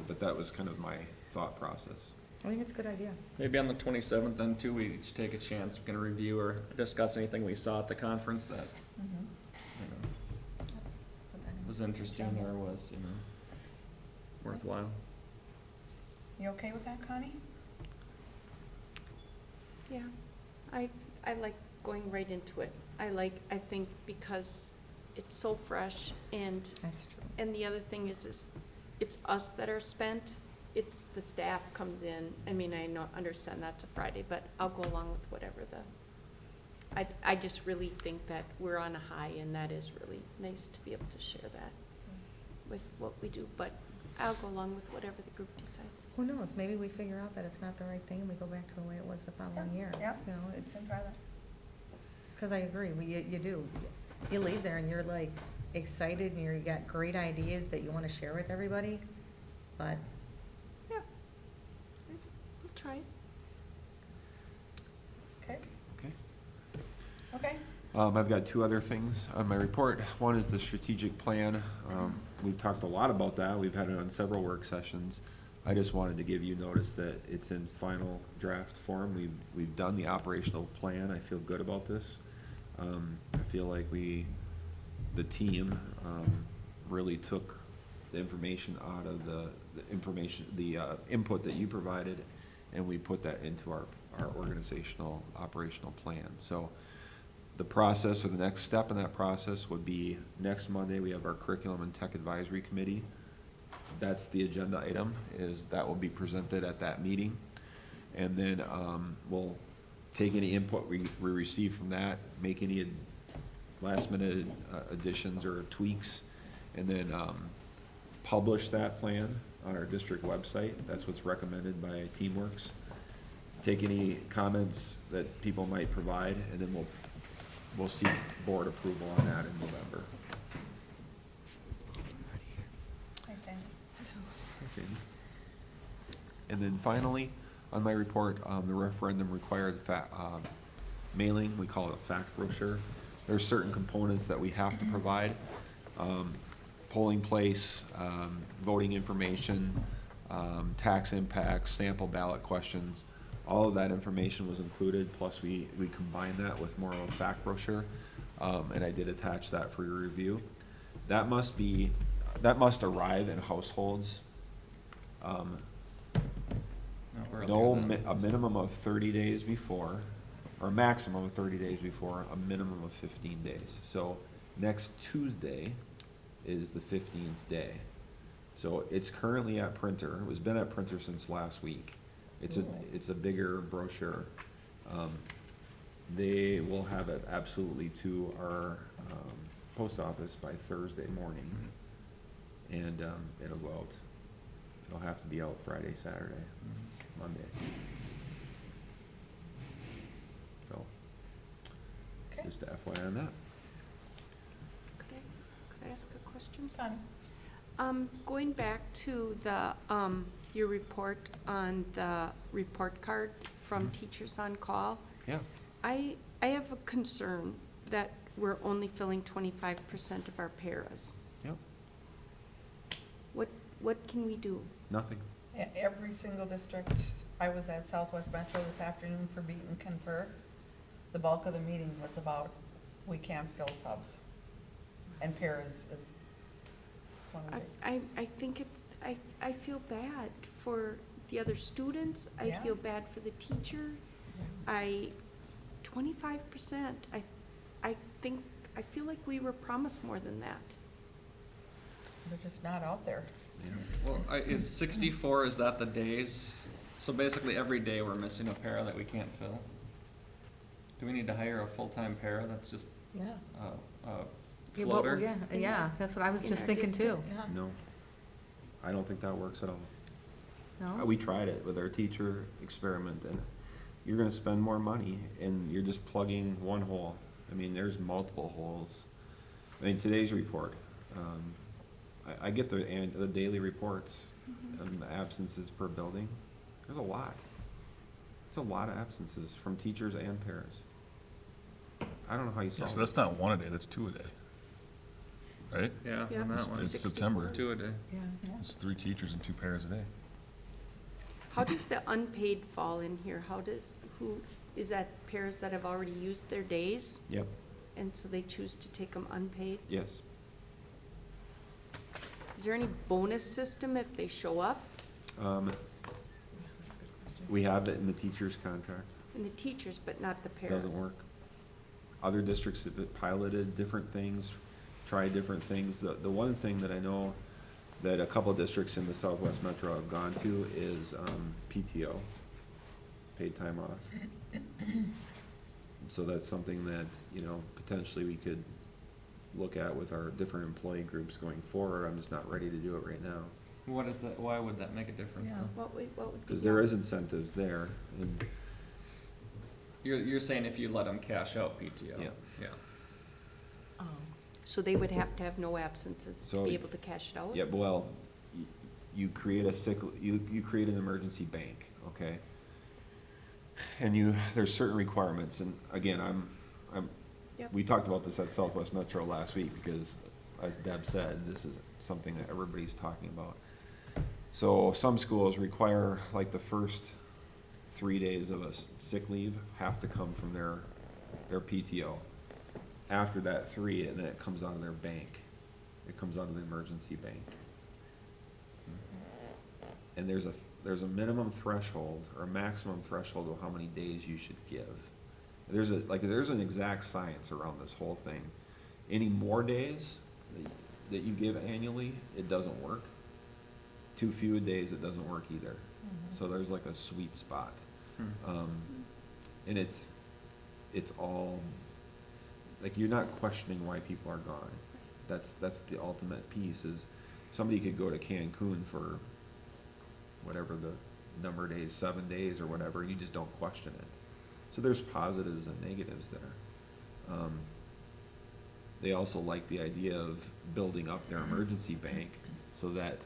but that was kind of my thought process. I think it's a good idea. Maybe on the 27th then too, we each take a chance, we can review or discuss anything we saw at the conference that, Mhm. Put that in was the interesting agenda. or was, worthwhile. You okay with that, Connie? Yeah, I like going right into it. I think because it's so fresh and, That's true. and the other thing is it's us that are spent. It's the staff comes in. I mean, I understand that's a Friday, but I'll go along with whatever I just really think that we're on a high and that is really nice to be able to share that with what we do. But I'll go along with whatever the group decides. Who knows, maybe we figure out that it's not the right thing and we go back to the way it was the following year. Yeah. You know, it's, Can try that. because I agree, you do. You leave there and you're like excited and you got great ideas that you want to share with everybody, but Yeah. We'll try it. Okay, Okay. okay. I've got two other things on my report. One is the strategic plan. We've talked a lot about that. We've had it on several work sessions. I just wanted to give you notice that it's in final draft form. We've done the operational plan. I feel good about this. I feel like the team, really took the information out of the input that you provided, and we put that into our organizational operational plan. So the process, or the next step in that process, would be next Monday, we have our Curriculum and Tech Advisory Committee. That's the agenda item, that will be presented at that meeting. And then we'll take any input we receive from that, make any last minute additions or tweaks, and then publish that plan on our district website. That's what's recommended by TeamWorks. take any comments that people might provide, and then we'll seek board approval on that in November. Hi, Sandy. Thanks, Amy. And then finally, on my report, the referendum required mailing, we call it a fact brochure. There are certain components that we have to provide. Polling place, voting information, tax impacts, sample ballot questions. All of that information was included, plus we combined that with more of a fact brochure. And I did attach that for your review. That must arrive in households. A minimum of 30 days before, or a maximum of 30 days before, a minimum of 15 days. So next Tuesday is the 15th day. So it's currently at printer. It was been at printer since last week. It's a bigger brochure. They will have it absolutely to our post office by Thursday morning, and it'll go out. It'll have to be out Friday, Saturday, Monday. So, Okay. just FYI on that. Could I ask a question? Connie? Going back to the, your report on the report card from Teachers on Call, Yeah. I have a concern that we're only filling 25% of our paras. Yep. What can we do? Nothing. Every single district, I was at Southwest Metro this afternoon for Beat and Confer. The bulk of the meeting was about, we can't fill subs. And paras is one of the biggest. I think it's, I feel bad for the other students. I Yeah. feel bad for the teacher. 25%, I think, I feel like we were promised more than that. They're just not out there. Yeah. Well, is 64, is that the days? So basically every day we're missing a para that we can't fill? Do we need to hire a full-time para that's just Yeah. a floater? Yeah, that's what I was In just our thinking district. too. No. I don't think that works at all. No? We tried it with our teacher experiment, and you're gonna spend more money, and you're just plugging one hole. I mean, there's multiple holes. I mean, today's report, I get the daily reports and the absences per building. There's a lot. It's a lot of absences from teachers and paras. I don't know how you Yeah, solve so it. that's not one a day, that's two a day. Right? Yeah, Yeah. on that one. It's 64. September. 2 a day. It's 3 teachers and 2 pairs a day. How does the unpaid fall in here? Is that paras that have already used their days, Yep, and so they choose to take them unpaid? yes. Is there any bonus system if they show up? We have it in the teacher's contract. And the teachers, but not the paras? Doesn't work. Other districts have piloted different things, tried different things. The one thing that I know that a couple of districts in the Southwest Metro have gone to is PTO, paid time off. So that's something that, potentially we could look at with our different employee groups going forward. I'm just not ready to do it right now. What is that, why would that make a difference Yeah. though? What would be? Because there is incentives there, and You're saying if you let them cash out PTO? Yeah. Yeah. So they would have to have no absences to So- be able to cash it out? yeah, well, you create you create an emergency bank, okay? And there's certain requirements, and again, Yep. we talked about this at Southwest Metro last week, because as Deb said, this is something that everybody's talking about. So some schools require, like, the first 3 days of a sick leave have to come from their PTO. After that 3, and then it comes out of their bank. It comes out of the emergency bank. And there's a minimum threshold or a maximum threshold of how many days you should give. There's an exact science around this whole thing. Any more days that you give annually, it doesn't work. Too few days, it doesn't work either. So there's like a sweet spot. And it's all, like, you're not questioning why people are gone. That's the ultimate piece, is somebody could go to Cancun for whatever the number of days, 7 days or whatever, you just don't question it. So there's positives and negatives there. They also like the idea of building up their emergency bank so that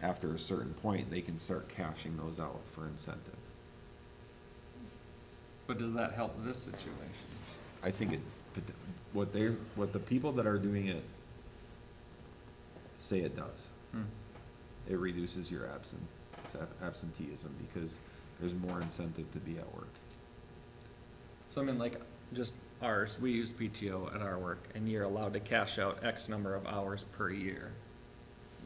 after a certain point, they can start cashing those out for incentive. But does that help this situation? I think it, what the people that are doing it say it does. Hmm. It reduces your absenteeism because there's more incentive to be at work. So I mean, like, just ours, we use PTO at our work, and you're allowed to cash out X number of hours per year.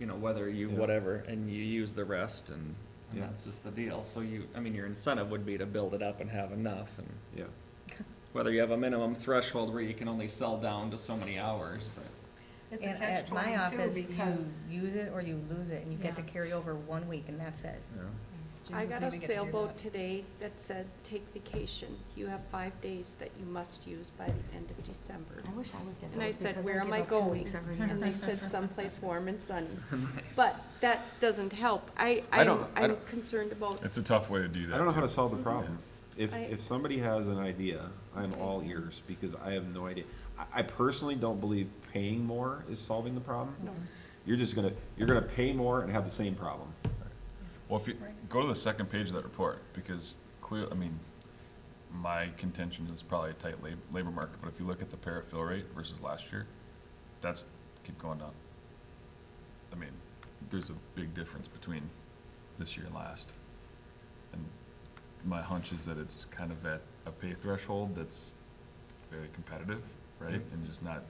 You know, whether you, Yeah. whatever, and you use the rest, and Yeah. that's just the deal. So you, I mean, your incentive would be to build it up and have enough, and Yeah. whether you have a minimum threshold where you can only sell down to so many hours, but. It's a And at my catch-22 office, because you use it or you lose it, and you get to Yeah. carry over 1 week, and that's it. I got a sailboat today that said, take vacation. You have 5 days that you must use by the end of December. I wish I would get And I those said, because where I am give I up 2 going? weeks every year. And they said someplace warm and sunny. Nice. But that doesn't help. I I'm don't- concerned about, It's a tough way to do that. I don't know how too. to solve the problem. If, I- if somebody has an idea, I'm all ears, because I have no idea. I personally don't believe paying more is solving the problem. no. You're gonna pay more and have the same problem. Well, if you, go to the second page of that report, because clear, I mean, my contention is probably a tight labor market, but if you look at the para fill rate versus last year, that's, keep going down. I mean, there's a big difference between this year and last. And my hunch is that it's kind of at a pay threshold that's very competitive, right? And just not,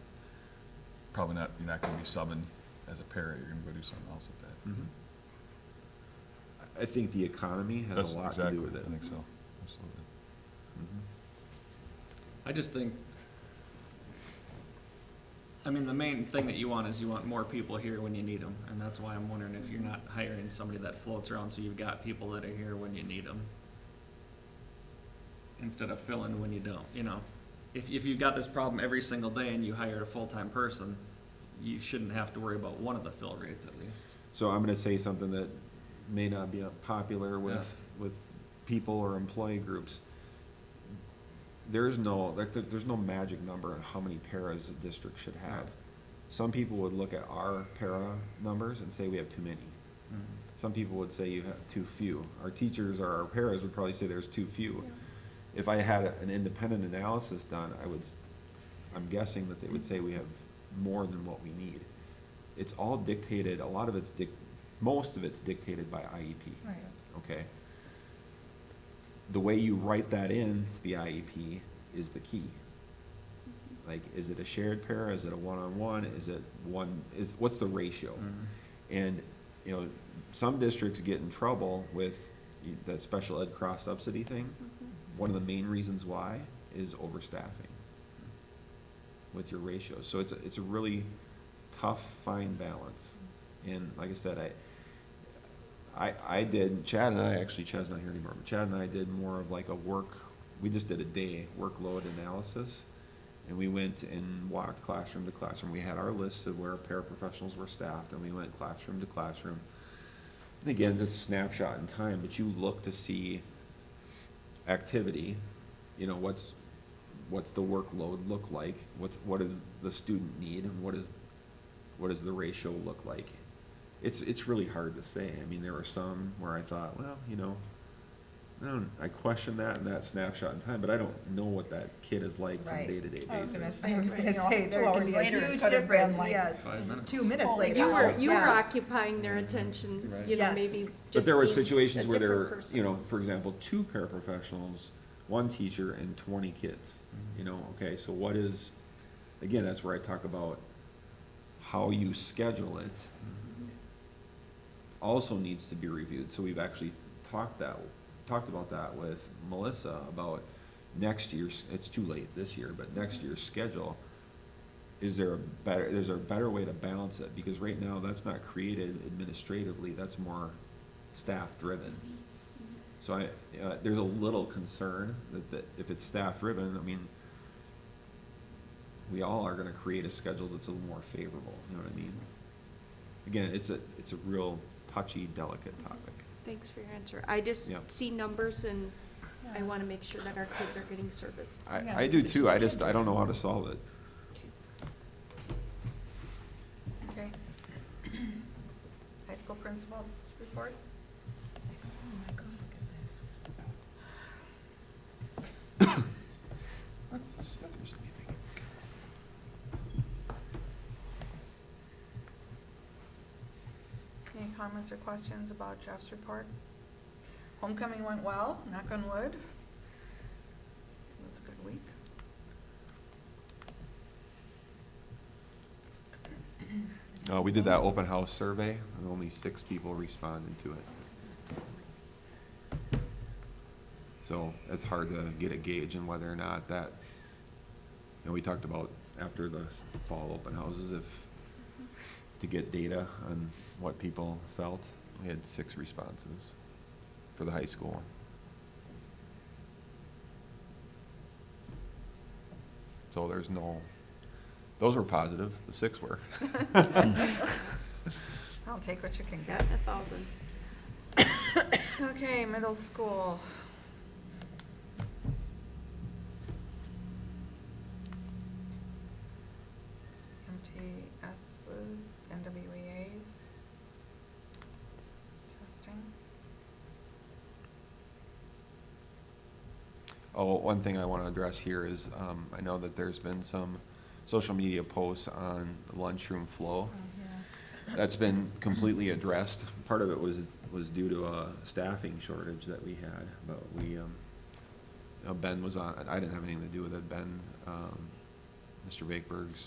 probably not, you're not gonna be subbing as a para, you're gonna go do something else with that. I think the economy has That's a lot to exactly, do with it. I think so, absolutely. Mhm. I just think, I mean, the main thing that you want is you want more people here when you need them, and that's why I'm wondering if you're not hiring somebody that floats around, so you've got people that are here when you need them, instead of filling when you don't, you know? If you've got this problem every single day and you hired a full-time person, you shouldn't have to worry about one of the fill rates at least. So I'm gonna say something that may not be popular with people or employee groups. There's no magic number on how many paras a district should have. Some people would look at our para numbers and say we have too many. Some people would say you have too few. Our teachers or our paras would probably say there's too few. If I had an independent analysis done, I'm guessing that they would say we have more than what we need. It's all dictated, most of it's dictated by IEP. Right. Okay? The way you write that in to the IEP is the key. Like, is it a shared para, is it a one-on-one, what's the ratio? And, you know, some districts get in trouble with that special ed cross-subsidy thing. One of the main reasons why is overstaffing with your ratios. So it's a really tough, fine balance. And like I said, I did, Chad and I, actually Chad's not here anymore, but Chad and I did more of like we just did a day workload analysis. And we went and walked classroom to classroom. We had our list of where paraprofessionals were staffed, and we went classroom to classroom. And again, it's a snapshot in time, but you look to see activity, you know, what's the workload look like, what does the student need, and what does the ratio look like? It's really hard to say. I mean, there were some where I thought, well, you know, I question that in that snapshot in time, but I don't know what that kid is like from Right. day-to-day I was gonna basis. say, I was gonna say, 2 there can hours be a later, it huge could have been difference, like yes. 5 minutes. 2 minutes Holy later. You were Yeah. occupying their attention, Right. you know, Yes. maybe But just there were being situations a where there different were, person. you know, for example, 2 paraprofessionals, 1 teacher, and 20 kids. You know, okay, so again, that's where I talk about how you schedule it also needs to be reviewed. So we've actually talked about that with Melissa about next year's, it's too late this year, but next year's schedule. Is there a better way to balance it? Because right now, that's not created administratively, that's more staff-driven. So there's a little concern that if it's staff-driven, I mean, we all are gonna create a schedule that's a little more favorable, you know what I mean? Again, it's a real touchy, delicate topic. Thanks for your answer. I just Yeah. see numbers and I want to make sure that our kids are getting serviced. I do too, I don't know how to solve it. Okay. High school principals report? Let's see if there's anything. Any comments or questions about Jeff's report? Homecoming went well, knock on wood. It was a good week. We did that open house survey, and only 6 people responded to it. So it's hard to get a gauge on whether or not that, we talked about after the fall open houses, to get data on what people felt. We had 6 responses for the high school. So those were positive, the 6 were. I'll take what you can Yeah, get. 1,000. Okay, middle school. MTSs, NWEAs. Testing. Oh, one thing I want to address here is, I know that there's been some social media posts on the lunchroom flow. That's been completely addressed. Part of it was due to a staffing shortage that we had, but Ben was on, I didn't have anything to do with it. Ben, Mr. Vakebergs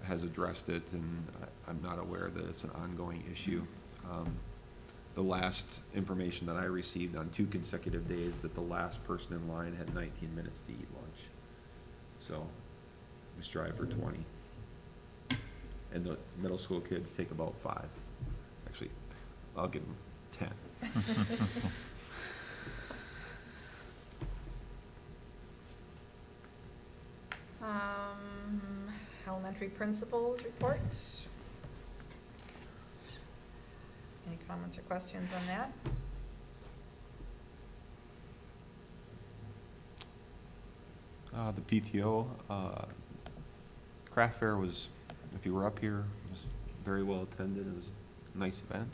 has addressed it, and I'm not aware that it's an ongoing issue. The last information that I received on 2 consecutive days, that the last person in line had 19 minutes to eat lunch. So we strive for 20. And the middle school kids take about 5. Actually, I'll give them 10. Elementary principals reports. Any comments or questions on that? The PTO craft fair was, if you were up here, was very well attended. It was a nice event.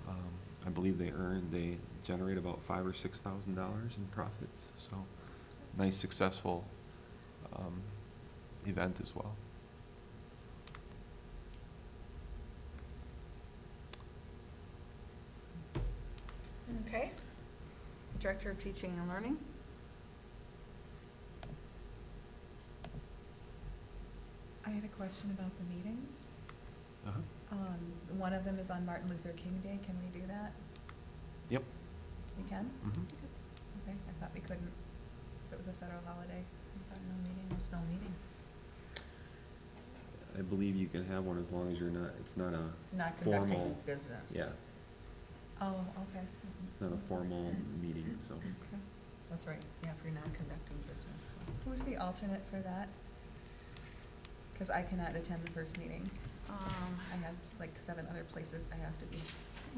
I believe they generate about $5,000 or $6,000 in profits. So, nice, successful event as well. Okay. Director of Teaching and Learning. I had a question about the meetings. Uh-huh. One of them is on Martin Luther King Day. Can we do that? Yep. We can? Mhm. Okay, I thought we couldn't, because it was a federal holiday. I thought no meeting was no meeting. I believe you can have one as long as it's not a Not formal. conducting business. Yeah, Oh, okay. it's not a formal meeting, so. Okay. That's right, yeah, if you're not conducting business. So. Who's the alternate for that? Because I cannot attend the first meeting. I have like 7 other places I have to be.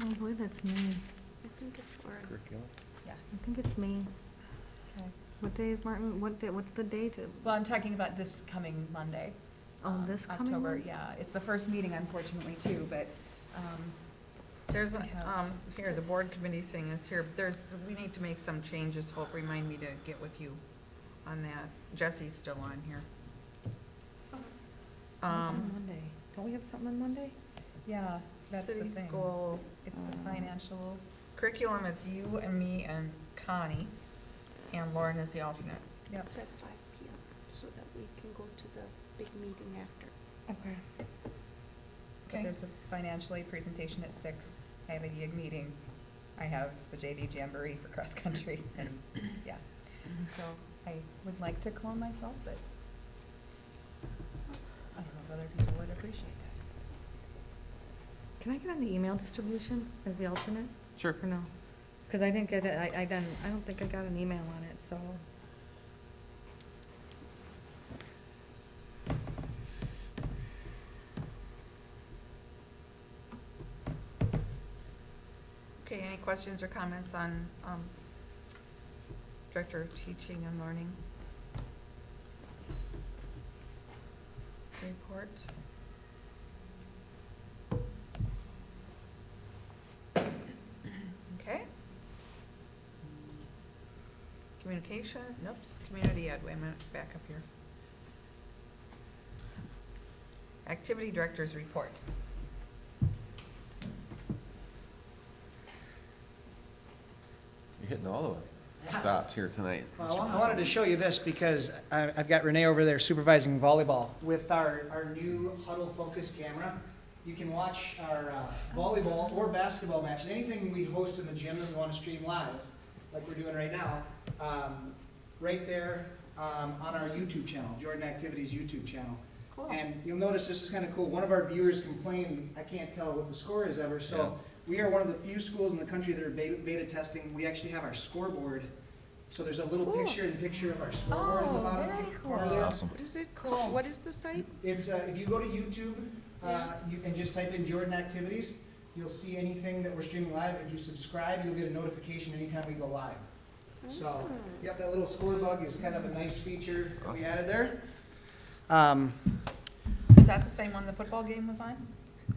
I believe it's me. I think it's Lauren. Curriculum? Yeah. I think it's me. Okay. What day is Martin, what's the date? Well, I'm talking about this coming Monday. Oh, this coming October, Monday? yeah. It's the first meeting unfortunately too, but, There's, I have here, the board committee thing is here. We need to make some changes. Hope, remind me to get with you on that. Jesse's still on here. What's on Monday? Don't we have something on Monday? yeah, that's the City thing. school, It's the financial, curriculum, it's you and me and Connie, and Lauren is the alternate. yep. It's at 5 p.m. so that we can go to the big meeting after. Okay. But Okay. there's a financial aid presentation at 6. I have a YIG meeting. I have the JV Jamboree for cross country, and, yeah. So I would like to clone myself, but I don't know if other people would appreciate that. Can I get on the email distribution as the alternate? Sure. Or no? Because I didn't get it, I don't think I got an email on it, so. questions or comments on Director of Teaching and Learning report? Okay. Communication, nope, community ed, wait a minute, back up here. Activity Director's report. You're hitting all the stops here tonight. Well, I wanted to show you this because I've got Renee over there supervising volleyball. With our new Huddle Focus camera, you can watch our volleyball or basketball matches, anything we host in the gym that we want to stream live, like we're doing right now, right there on our YouTube channel, Jordan Activities YouTube channel. Cool. And you'll notice this is kind of cool. One of our viewers complained, I can't tell what the score is ever, so we are one of the few schools in the country that are beta testing. We actually have our scoreboard. So there's a little Cool. picture of our scoreboard in the Oh, bottom very cool. corner That's there. awesome. What is it Cool. called? What is the site? It's, if you go to YouTube, Yeah. you can just type in Jordan Activities. You'll see anything that we're streaming live. If you subscribe, you'll get a notification anytime we go live. So, yep, that little score bug is kind of a nice feature that we added there. Is that the same one the football game was on?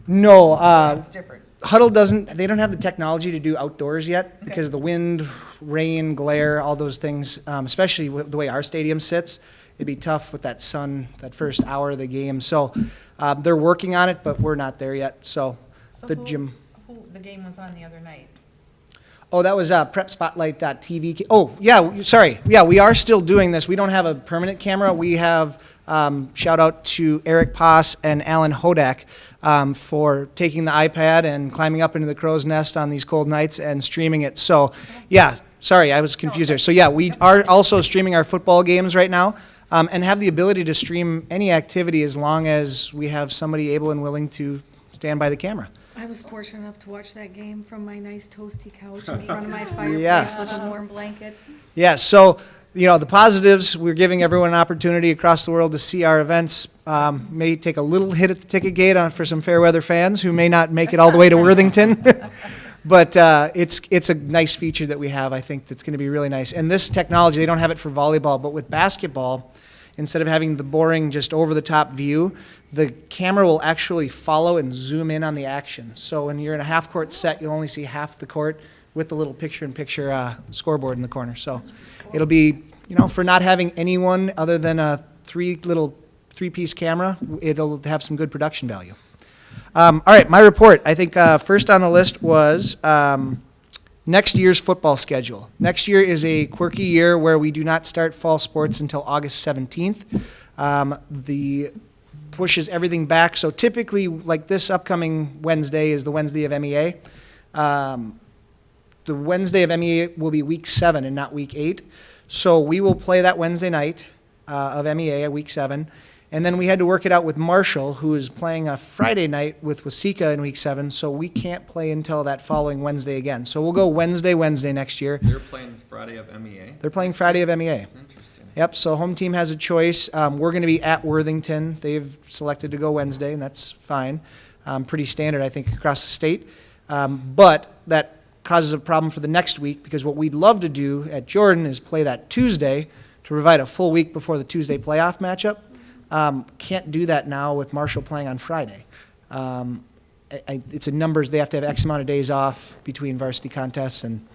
No, That's different. Huddle they don't have the technology to do outdoors yet because of the wind, rain, glare, all those things, especially with the way our stadium sits. It'd be tough with that sun, that first hour of the game. So they're working on it, but we're not there yet. So So the who- gym. The game was on the other night. Oh, that was prepspotlight.tv. Oh, yeah, sorry. Yeah, we are still doing this. We don't have a permanent camera. We have, shout out to Eric Poss and Alan Hodak for taking the iPad and climbing up into the crow's nest on these cold nights and streaming it. So, yeah, sorry, I was confused there. So, yeah, we are also streaming our football games right now and have the ability to stream any activity as long as we have somebody able and willing to stand by the camera. I was fortunate enough to watch that game from my nice toasty couch in front of my fireplace Yeah. with a warm blanket. Yeah, so, the positives, we're giving everyone an opportunity across the world to see our events. May take a little hit at the ticket gate for some fair weather fans who may not make it all the way to Worthington. But it's a nice feature that we have, I think, that's going to be really nice. And this technology, they don't have it for volleyball, but with basketball, instead of having the boring, just over-the-top view, the camera will actually follow and zoom in on the action. So when you're in a half-court set, you'll only see half the court with the little picture-in-picture scoreboard in the corner. So it'll be, for not having anyone other than a three-piece camera, it'll have some good production value. All right, my report. I think first on the list was next year's football schedule. Next year is a quirky year where we do not start fall sports until August 17th. The pushes everything back. So typically, like this upcoming Wednesday is the Wednesday of MEA. The Wednesday of MEA will be week 7 and not week 8. So we will play that Wednesday night of MEA, week 7. And then we had to work it out with Marshall, who is playing a Friday night with Waseca in week 7. So we can't play until that following Wednesday again. So we'll go Wednesday next year. They're playing Friday of MEA? They're playing Friday of MEA. Interesting. Yep, so home team has a choice. We're going to be at Worthington. They've selected to go Wednesday, and that's fine. Pretty standard, I think, across the state. But that causes a problem for the next week because what we'd love to do at Jordan is play that Tuesday to provide a full week before the Tuesday playoff matchup. Can't do that now with Marshall playing on Friday. It's a numbers, they have to have X amount of days off between varsity contests, and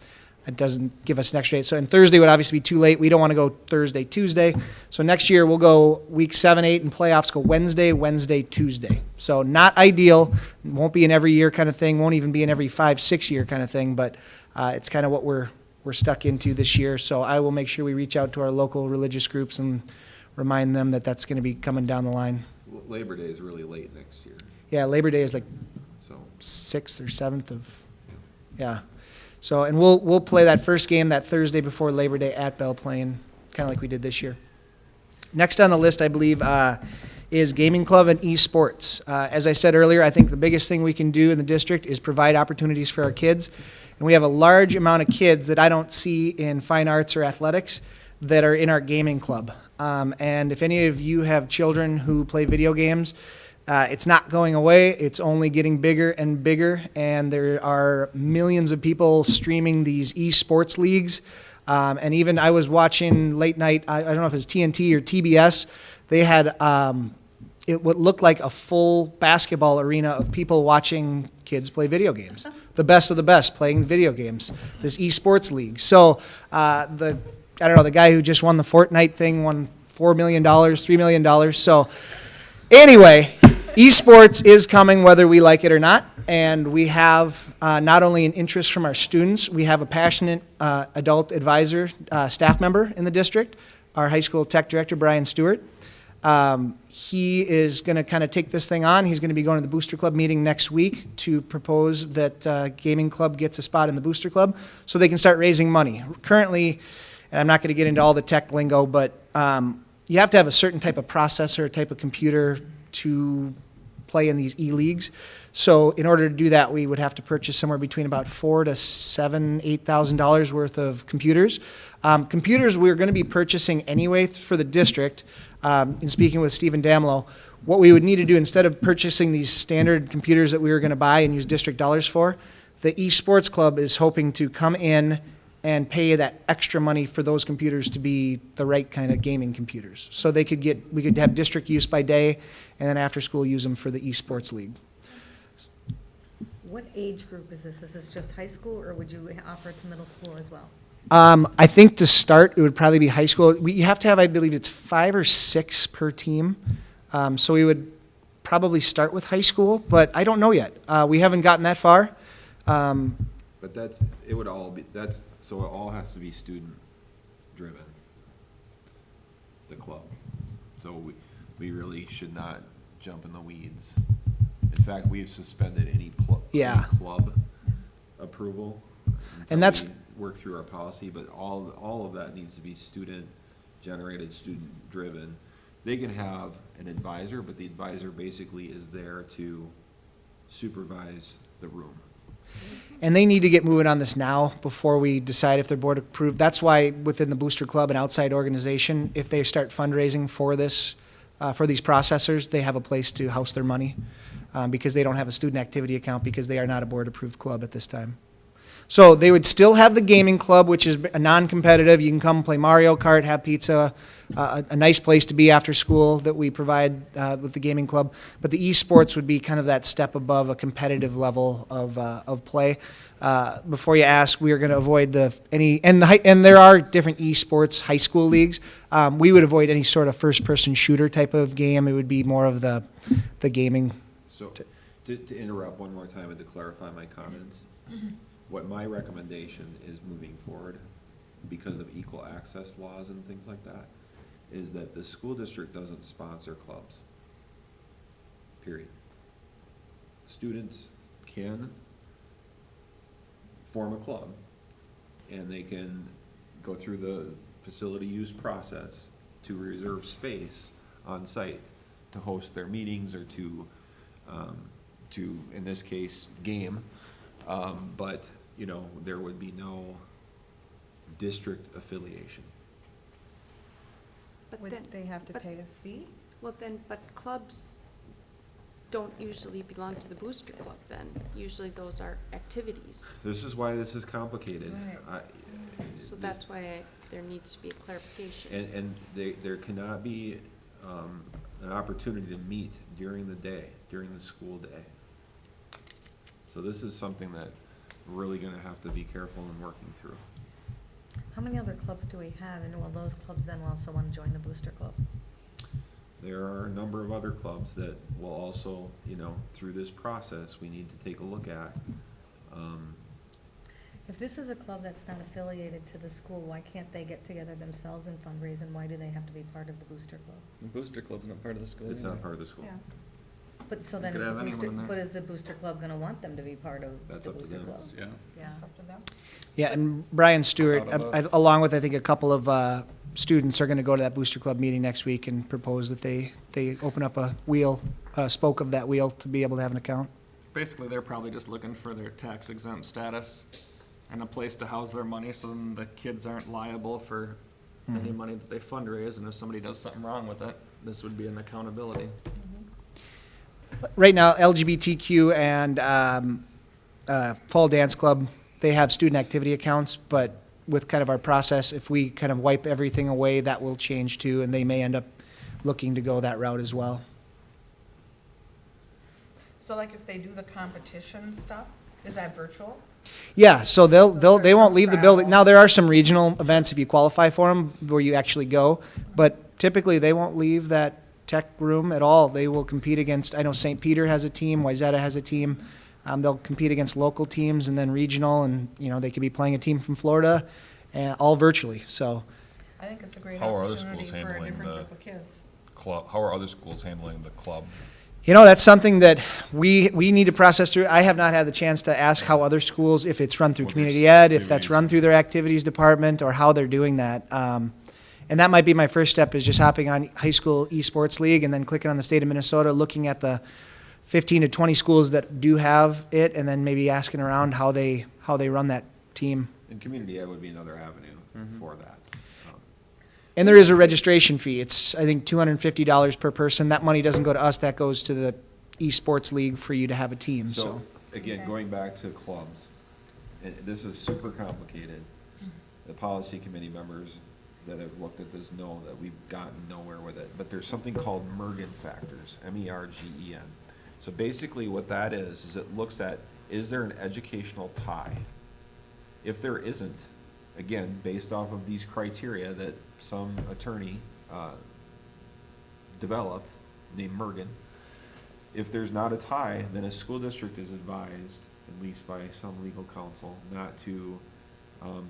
it doesn't give us an extra day. So, and Thursday would obviously be too late. We don't want to go Thursday, Tuesday. So next year we'll go week 7, 8, and playoffs go Wednesday, Tuesday. So not ideal. Won't be an every year kind of thing. Won't even be an every 5, 6 year kind of thing. But it's kind of what we're stuck into this year. So I will make sure we reach out to our local religious groups and remind them that that's going to be coming down the line. Labor Day is really late next year, Yeah, Labor Day is like so. 6th or 7th of, yeah. So, and we'll play that first game that Thursday before Labor Day at Belle Plaine, kind of like we did this year. Next on the list, I believe, is Gaming Club and esports. As I said earlier, I think the biggest thing we can do in the district is provide opportunities for our kids. And we have a large amount of kids that I don't see in fine arts or athletics that are in our gaming club. And if any of you have children who play video games, It's not going away. It's only getting bigger and bigger, and there are millions of people streaming these esports leagues. And even I was watching late night, I don't know if it's TNT or TBS, they had it what looked like a full basketball arena of people watching kids play video games. The best of the best playing video games, this esports league. So I don't know, the guy who just won the Fortnite thing won $4 million, $3 million. So anyway, esports is coming whether we like it or not. And we have not only an interest from our students, we have a passionate adult advisor staff member in the district, our high school tech director, Brian Stewart. He is going to kind of take this thing on. He's going to be going to the Booster Club meeting next week to propose that Gaming Club gets a spot in the Booster Club so they can start raising money. Currently, and I'm not going to get into all the tech lingo, but you have to have a certain type of processor, type of computer to play in these e-leagues. So in order to do that, we would have to purchase somewhere between about $4,000 to $7,000, $8,000 worth of computers. Computers we're going to be purchasing anyway for the district. In speaking with Stephen Damlow, what we would need to do instead of purchasing these standard computers that we were going to buy and use district dollars for, the esports club is hoping to come in and pay that extra money for those computers to be the right kind of gaming computers. So we could have district use by day, and then after school use them for the esports league. What age group is this? Is this just high school, or would you offer it to middle school as well? I think to start, it would probably be high school. You have to have, I believe it's 5 or 6 per team. So we would probably start with high school, but I don't know yet. We haven't gotten that far. But it would all be, so it all has to be student-driven, the club. So we really should not jump in the weeds. In fact, we've suspended any club approval. And that's until we work through our policy, but all of that needs to be student-generated, student-driven. They can have an advisor, but the advisor basically is there to supervise the room. And they need to get moving on this now before we decide if they're board approved. That's why within the Booster Club and outside organization, if they start fundraising for this, for these processors, they have a place to house their money because they don't have a student activity account because they are not a board approved club at this time. So they would still have the gaming club, which is a non-competitive. You can come play Mario Kart, have pizza, a nice place to be after school that we provide with the gaming club. But the esports would be kind of that step above a competitive level of play. Before you ask, we are going to avoid and there are different esports high school leagues. We would avoid any sort of first-person shooter type of game. It would be more of the gaming. So to interrupt one more time and to clarify my comments, what my recommendation is moving forward, because of equal access laws and things like that, is that the school district doesn't sponsor clubs. Period. Students can form a club, and they can go through the facility use process to reserve space on site to host their meetings or to in this case, game. But, you know, there would be no district affiliation. But Would then, they have to but- pay a fee? well then, but clubs don't usually belong to the Booster Club then. Usually those are activities. This is why this is complicated. Right. So that's why there needs to be a clarification. And there cannot be an opportunity to meet during the day, during the school day. So this is something that we're really gonna have to be careful in working through. How many other clubs do we have, and will those clubs then also want to join the Booster Club? There are a number of other clubs that will also, you know, through this process, we need to take a look at. If this is a club that's not affiliated to the school, why can't they get together themselves and fundraise, and why do they have to be part of the Booster Club? The Booster Club's not part of the school. It's not part of the school. Yeah. But so You then, could is the have anyone Booster, in there. but is the Booster Club gonna want them to be part of That's the up to Booster them. Club? Yeah. Yeah. It's up to them. Yeah, and Brian Stewart, It's out of us. along with I think a couple of students, are going to go to that Booster Club meeting next week and propose that they open up a spoke of that wheel to be able to have an account. Basically, they're probably just looking for their tax exempt status and a place to house their money so then the kids aren't liable for any money that they fundraise, and if somebody does something wrong with it, this would be an accountability. Right now, LGBTQ and Fall Dance Club, they have student activity accounts, but with kind of our process, if we kind of wipe everything away, that will change too, and they may end up looking to go that route as well. So like if they do the competition stuff, is that virtual? Yeah, so they won't leave the building. travel. Now, there are some regional events if you qualify for them where you actually go, but typically they won't leave that tech room at all. They will compete against, I know St. Peter has a team, Wayzata has a team. They'll compete against local teams and then regional, and, you know, they could be playing a team from Florida, all virtually, so. I think it's a great How are other opportunity schools for a handling different the- group of kids. Club, how are other schools handling the club? You know, that's something that we need to process through. I have not had the chance to ask how other schools, if it's run through What community their ed, if that's activities run are. through their activities department, or how they're doing that. And that might be my first step, is just hopping on high school esports league and then clicking on the state of Minnesota, looking at the 15 to 20 schools that do have it, and then maybe asking around how they run that team. And community ed would be another avenue for that. And there is a registration fee. It's, I think, $250 per person. That money doesn't go to us, that goes to the esports league for you to have a team, so. So, again, going back to clubs, and this is super complicated. The policy committee members that have looked at this know that we've gotten nowhere with it. But there's something called Mergen factors, MERGEN. So basically what that is it looks at, is there an educational tie? If there isn't, again, based off of these criteria that some attorney developed, named Mergen, if there's not a tie, then a school district is advised, at least by some legal counsel, not to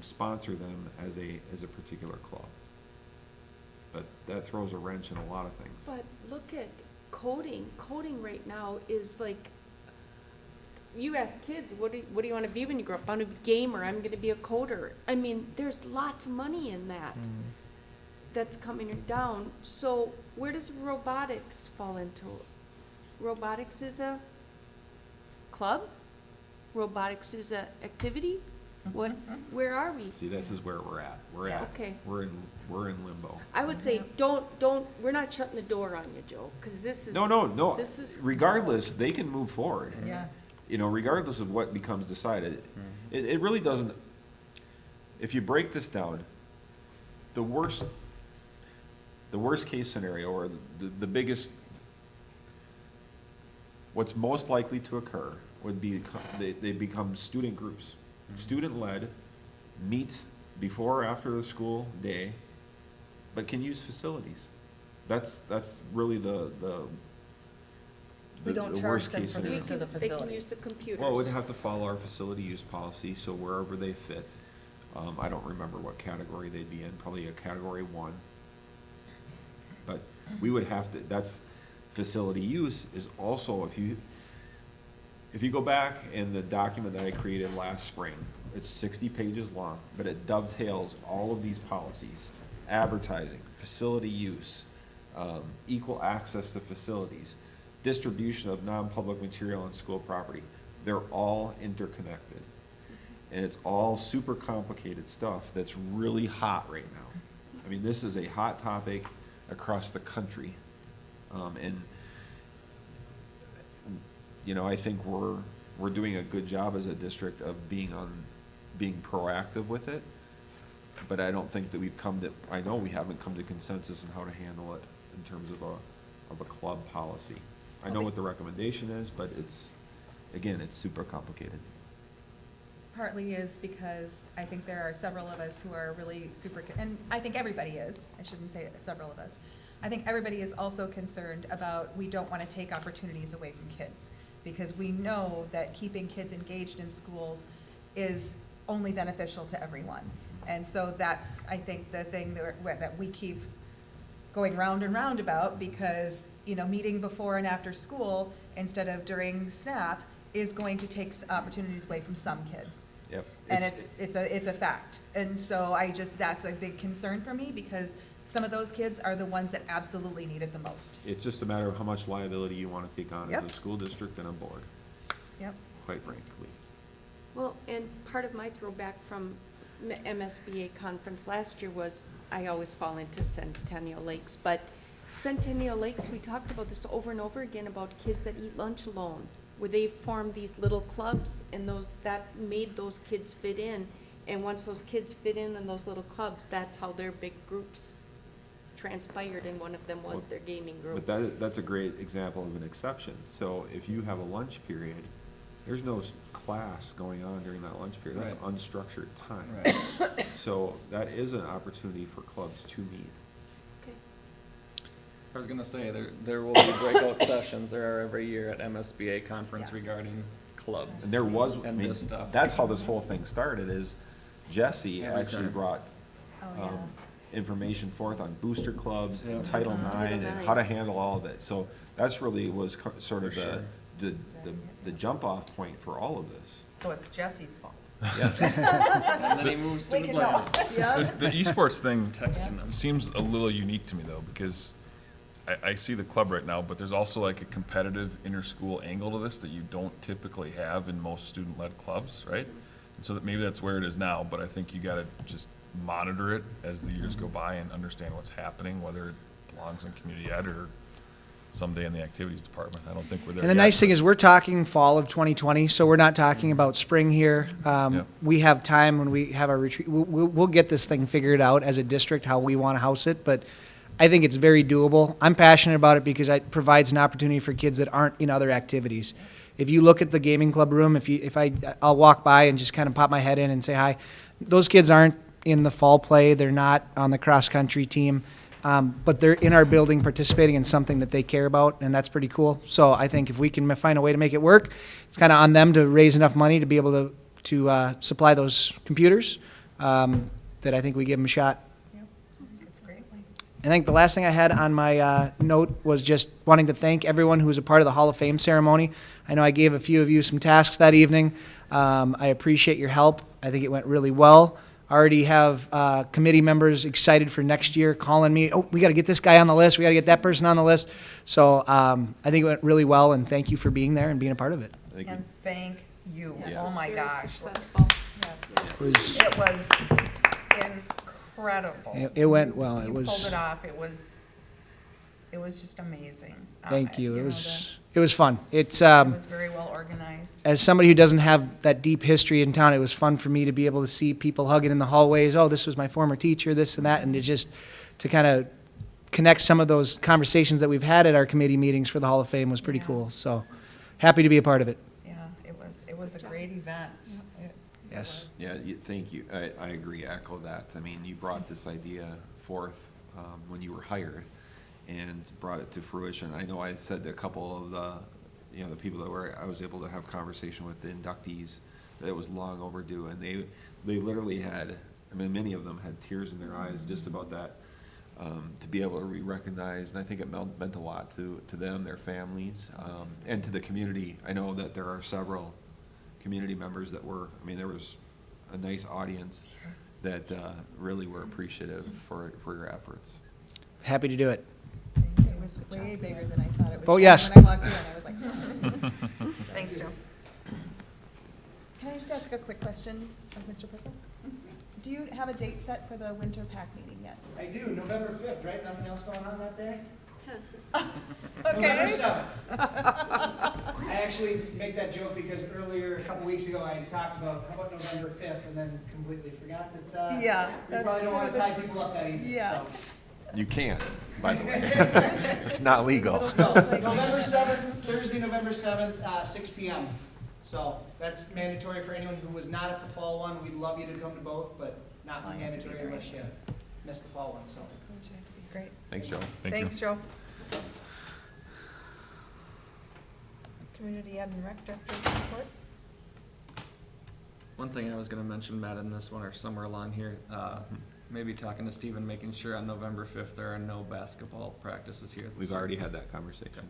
sponsor them as a particular club. But that throws a wrench in a lot of things. But look at coding. Coding right now is like, you ask kids, what do you want to be when you grow up? I want to be a gamer. I'm going to be a coder. I mean, there's lots of money in that that's coming down. So where does robotics fall into? Robotics is a club? Robotics is a activity? What, where are we? See, this is where we're at. Okay. We're in limbo. I would say, don't, we're not shutting the door on you, Joe, because this is. No. This is. Regardless, they can move forward. Yeah. You know, regardless of what becomes decided. It really doesn't, if you break this down, the worst case scenario, or the biggest, what's most likely to occur would be they become student groups. Student-led, meet before or after the school day, but can use facilities. That's really the We don't the charge worst them case for the scenario. use of the They can facility. use the computers. Well, we'd have to follow our facility use policy, so wherever they fit. I don't remember what category they'd be in, probably a category 1. But we would have to, that's, facility use is also, if you go back in the document that I created last spring, it's 60 pages long, but it dovetails all of these policies: advertising, facility use, equal access to facilities, distribution of non-public material on school property. They're all interconnected. And it's all super complicated stuff that's really hot right now. I mean, this is a hot topic across the country. And, you know, I think we're doing a good job as a district of being proactive with it. But I don't think that I know we haven't come to consensus on how to handle it in terms of a club policy. I know what the recommendation is, but again, it's super complicated. Partly is because I think there are several of us who are really super, and I think everybody is, I shouldn't say several of us. I think everybody is also concerned about, we don't want to take opportunities away from kids, because we know that keeping kids engaged in schools is only beneficial to everyone. And so that's, I think, the thing that we keep going round and round about, because, you know, meeting before and after school instead of during SNAP is going to take opportunities away from some kids. Yep. And it's a fact. And so that's a big concern for me, because some of those kids are the ones that absolutely need it the most. It's just a matter of how much liability you want to take on as Yep. a school district and a board, Yep. quite frankly. Well, and part of my throwback from MSBA conference last year was, I always fall into Centennial Lakes, but Centennial Lakes, we talked about this over and over again about kids that eat lunch alone, where they form these little clubs, and that made those kids fit in. And once those kids fit in those little clubs, that's how their big groups transpired, and one of them was their gaming group. But that's a great example of an exception. So if you have a lunch period, there's no class going on during that lunch period. That's Right. unstructured time. Right. So that is an opportunity for clubs to meet. Okay. I was gonna say, there will be breakout sessions, there are every year at MSBA conference Yeah. regarding clubs. And there was, I And mean, this stuff. that's how this whole thing started, is Jesse Every actually time. brought Oh, yeah. information forth on booster clubs and Yeah. Title IX Title and IX. how to handle all of it. So that's really was sort of For sure. the jump off point for all of this. So it's Jesse's fault. Yes. And then he moves to We the can plan. This- The esports thing Texting them. seems a little unique to me though, because I see the club right now, but there's also like a competitive inter-school angle to this that you don't typically have in most student-led clubs, right? And so that maybe that's where it is now, but I think you gotta just monitor it as the years go by and understand what's happening, whether it belongs in community ed or someday in the activities department. I don't think we're there And the yet, nice thing but- is, we're talking fall of 2020, so we're not talking about spring here. Yeah. We have time when we have our retreat. We'll get this thing figured out as a district, how we want to house it, but I think it's very doable. I'm passionate about it because it provides an opportunity for kids that aren't in other activities. If you look at the gaming club room, I'll walk by and just kind of pop my head in and say hi. Those kids aren't in the fall play. They're not on the cross-country team. But they're in our building participating in something that they care about, and that's pretty cool. So I think if we can find a way to make it work, it's kind of on them to raise enough money to be able to supply those computers, that I think we give them a shot. It's great. I think the last thing I had on my note was just wanting to thank everyone who was a part of the Hall of Fame ceremony. I know I gave a few of you some tasks that evening. I appreciate your help. I think it went really well. Already have committee members excited for next year, calling me, oh, we got to get this guy on the list, we got to get that person on the list. So I think it went really well, and thank you for being there and being a part of it. I think And thank you. Yes. Oh my Very gosh. successful. It was, It was incredible. it went well. It You was, pulled it off. It was just amazing. thank you. know, It was fun. It's, it was very well organized. as somebody who doesn't have that deep history in town, it was fun for me to be able to see people hugging in the hallways. Oh, this was my former teacher, this and that, and it's just to kind of connect some of those conversations that we've had at our committee meetings for the Hall of Fame was pretty Yeah. cool. So happy to be a part of it. Yeah, it was a great event. Yes. Yeah, thank you. I agree, echo that. I mean, you brought this idea forth when you were hired and brought it to fruition. I know I said to a couple of the people that I was able to have conversation with, the inductees, that it was long overdue, and they literally had, I mean, many of them had tears in their eyes just about that, to be able to be recognized, and I think it meant a lot to them, their families, and to the community. I know that there are several community members that were, I mean, there was a nice audience that really were appreciative for your efforts. Happy to do it. It was way bigger than I thought it was. Oh, gonna be. yes. When I walked in, I was like, Thanks, Joe. can I just ask a quick question of Mr. Pickle? Do you have a date set for the winter pack meeting yet? I do, November 5th, right? Nothing else going on that day? Okay. November 7th. I actually make that joke because earlier, a couple weeks ago, I talked about, how about November 5th, and then completely forgot that, Yeah, we that's probably don't want to kind tie of people up that evening, Yeah. so. You can't, by the way. It's not legal. Little salt, like- November 7th, Thursday, November 7th, 6 PM. So that's mandatory for anyone who was not at the fall one. We'd love you to come to both, but not Well, you have to be mandatory there. unless you missed the fall one, so. Great. Thanks, Joe. Thank you. Thanks, Joe. Community Ed and Rec Director's report. One thing I was gonna mention, Matt, in this one or somewhere along here, maybe talking to Stephen, making sure on November 5th there are no basketball practices here. at the We've city. already had that conversation.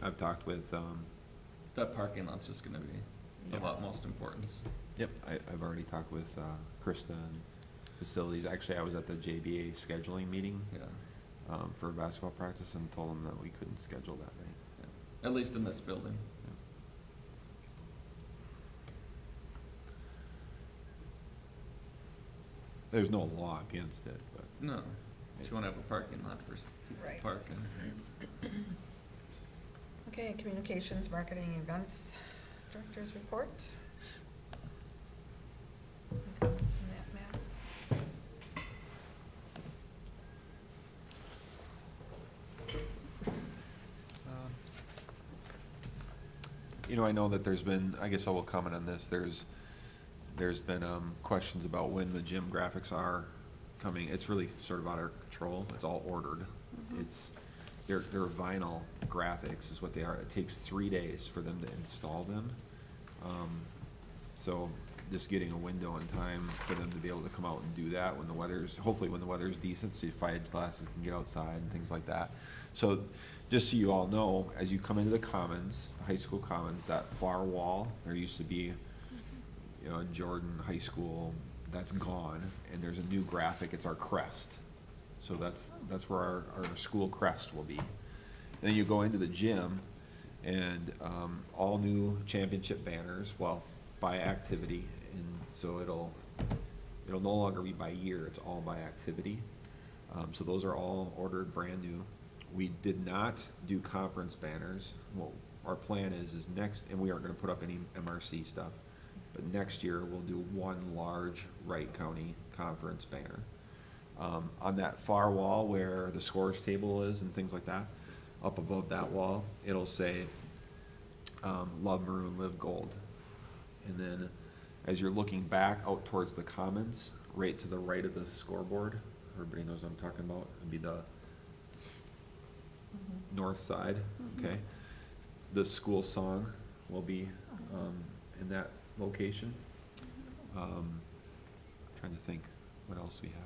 I've talked with, That parking lot's just gonna be of utmost importance. yep, I've already talked with Krista and facilities. Actually, I was at the JBA scheduling meeting Yeah, for basketball practice and told them that we couldn't schedule that night. yeah. At least in this building. There's no law against it, but No, You wanna have a parking lot for Right. parking. Okay, communications, marketing, events, director's report. Any comments on that, Matt? You know, I know that there's been, I guess I will comment on this, there's been questions about when the gym graphics are coming. It's really sort of out of our control. It's all ordered. They're vinyl graphics is what they are. It takes 3 days for them to install them. So just getting a window in time for them to be able to come out and do that when the weather's, hopefully when the weather's decent, so your fighting classes can get outside and things like that. So just so you all know, as you come into the commons, the high school commons, that far wall, there used to be, you know, Jordan High School, that's gone, and there's a new graphic, it's our crest. So that's where our school crest will be. Then you go into the gym, and all new championship banners, well, by activity, and so it'll no longer be by year, it's all by activity. So those are all ordered brand new. We did not do conference banners. Well, our plan is next, and we aren't gonna put up any MRC stuff, but next year we'll do one large Wright County conference banner. On that far wall where the scores table is and things like that, up above that wall, it'll say, love maroon, live gold. And then as you're looking back out towards the commons, right to the right of the scoreboard, everybody knows what I'm talking about, it'd be the north side, okay? The school song will be in that location. Trying to think what else we have.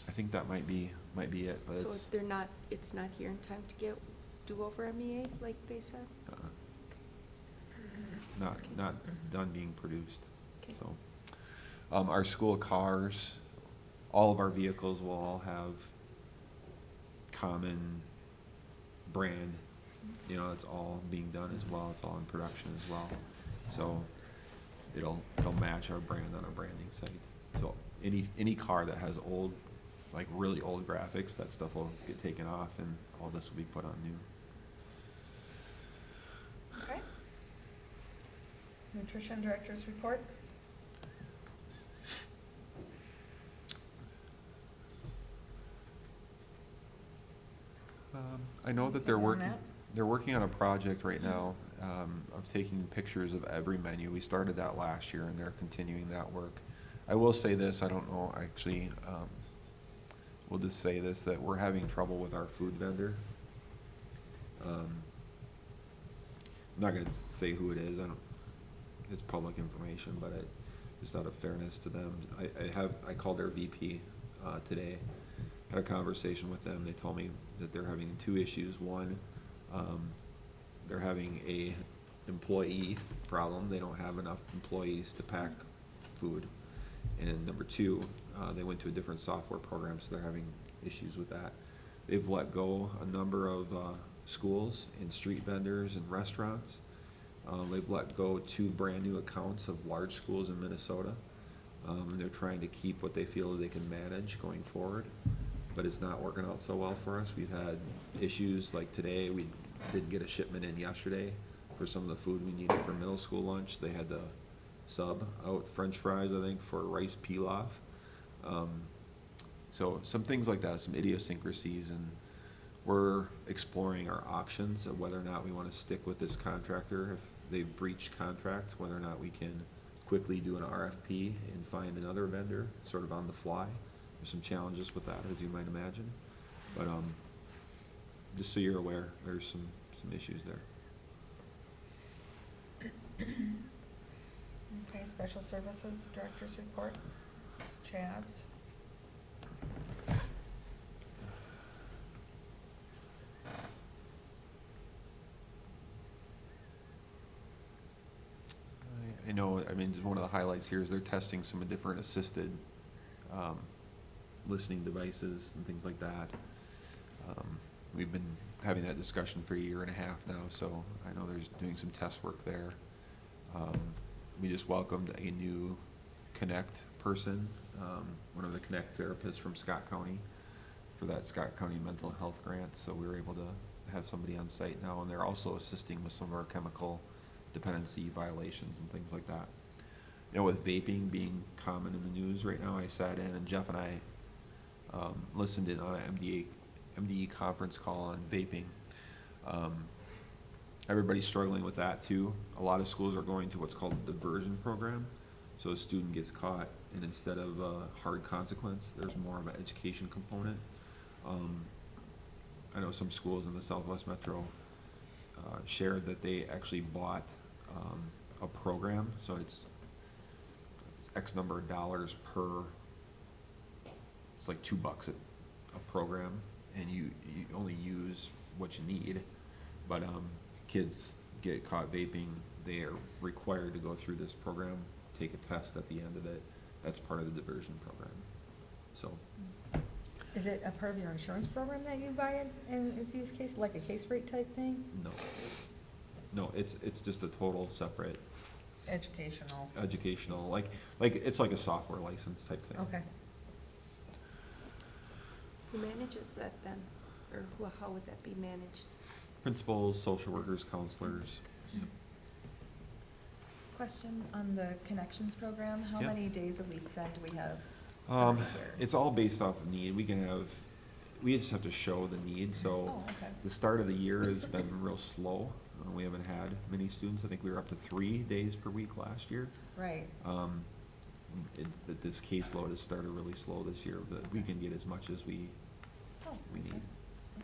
I think that might be it, but So it's it's not here in time to do over MEA like they said? not done being produced, Okay. so. Our school cars, all of our vehicles will all have common brand, you know, it's all being done as well, it's all in production as well. So it'll match our brand on our branding site. So any car that has old, like really old graphics, that stuff will get taken off and all this will be put on new. Okay. Nutrition director's report. I know that they're Anything on working on a project right now of taking pictures of every menu. We started that last year and they're continuing that work. I will say this, I don't know, actually, we'll just say this, that we're having trouble with our food vendor. I'm not gonna say who it is, it's public information, but just out of fairness to them, I called their VP today, had a conversation with them. They told me that they're having 2 issues. One, they're having a employee problem. They don't have enough employees to pack food. And number 2, they went to a different software program, so they're having issues with that. They've let go a number of schools and street vendors and restaurants. They've let go 2 brand new accounts of large schools in Minnesota. And they're trying to keep what they feel they can manage going forward, but it's not working out so well for us. We've had issues like today. We did get a shipment in yesterday for some of the food we needed for middle school lunch. They had to sub out French fries, I think, for rice pilaf. So some things like that, some idiosyncrasies, and we're exploring our options of whether or not we want to stick with this contractor if they've breached contract, whether or not we can quickly do an RFP and find another vendor sort of on the fly. There's some challenges with that, as you might imagine, but just so you're aware, there's some issues there. Okay, special services director's report. Chad's. I know, I mean, one of the highlights here is they're testing some different assisted listening devices and things like that. We've been having that discussion for 1.5 years now, so I know there's doing some test work there. We just welcomed a new Connect person, one of the Connect therapists from Scott County for that Scott County mental health grant. So we were able to have somebody on site now, and they're also assisting with some of our chemical dependency violations and things like that. You know, with vaping being common in the news right now, I sat in and Jeff and I listened in on an MDE conference call on vaping. Everybody's struggling with that too. A lot of schools are going to what's called a diversion program. So a student gets caught, and instead of a hard consequence, there's more of an education component. I know some schools in the Southwest Metro shared that they actually bought a program, so it's X number of dollars per, it's like $2 a program, and you only use what you need. But kids get caught vaping, they are required to go through this program, take a test at the end of it. That's part of the diversion program. So, Is it a part of your insurance program that you buy it in its use case, like a case rate type thing? no, it's just a total separate Educational. like it's like a software license type thing. Okay. Who manages that then? Or how would that be managed? Principals, social workers, counselors. Question on the Connections program, how Yep. many days a week then do we have somebody here? It's all based off of need. We just have to show the need. So Oh, okay. the start of the year has been real slow. We haven't had many students. I think we were up to 3 days per week last year. Right. This caseload has started really slow this year, but we can get as much as we Oh, need.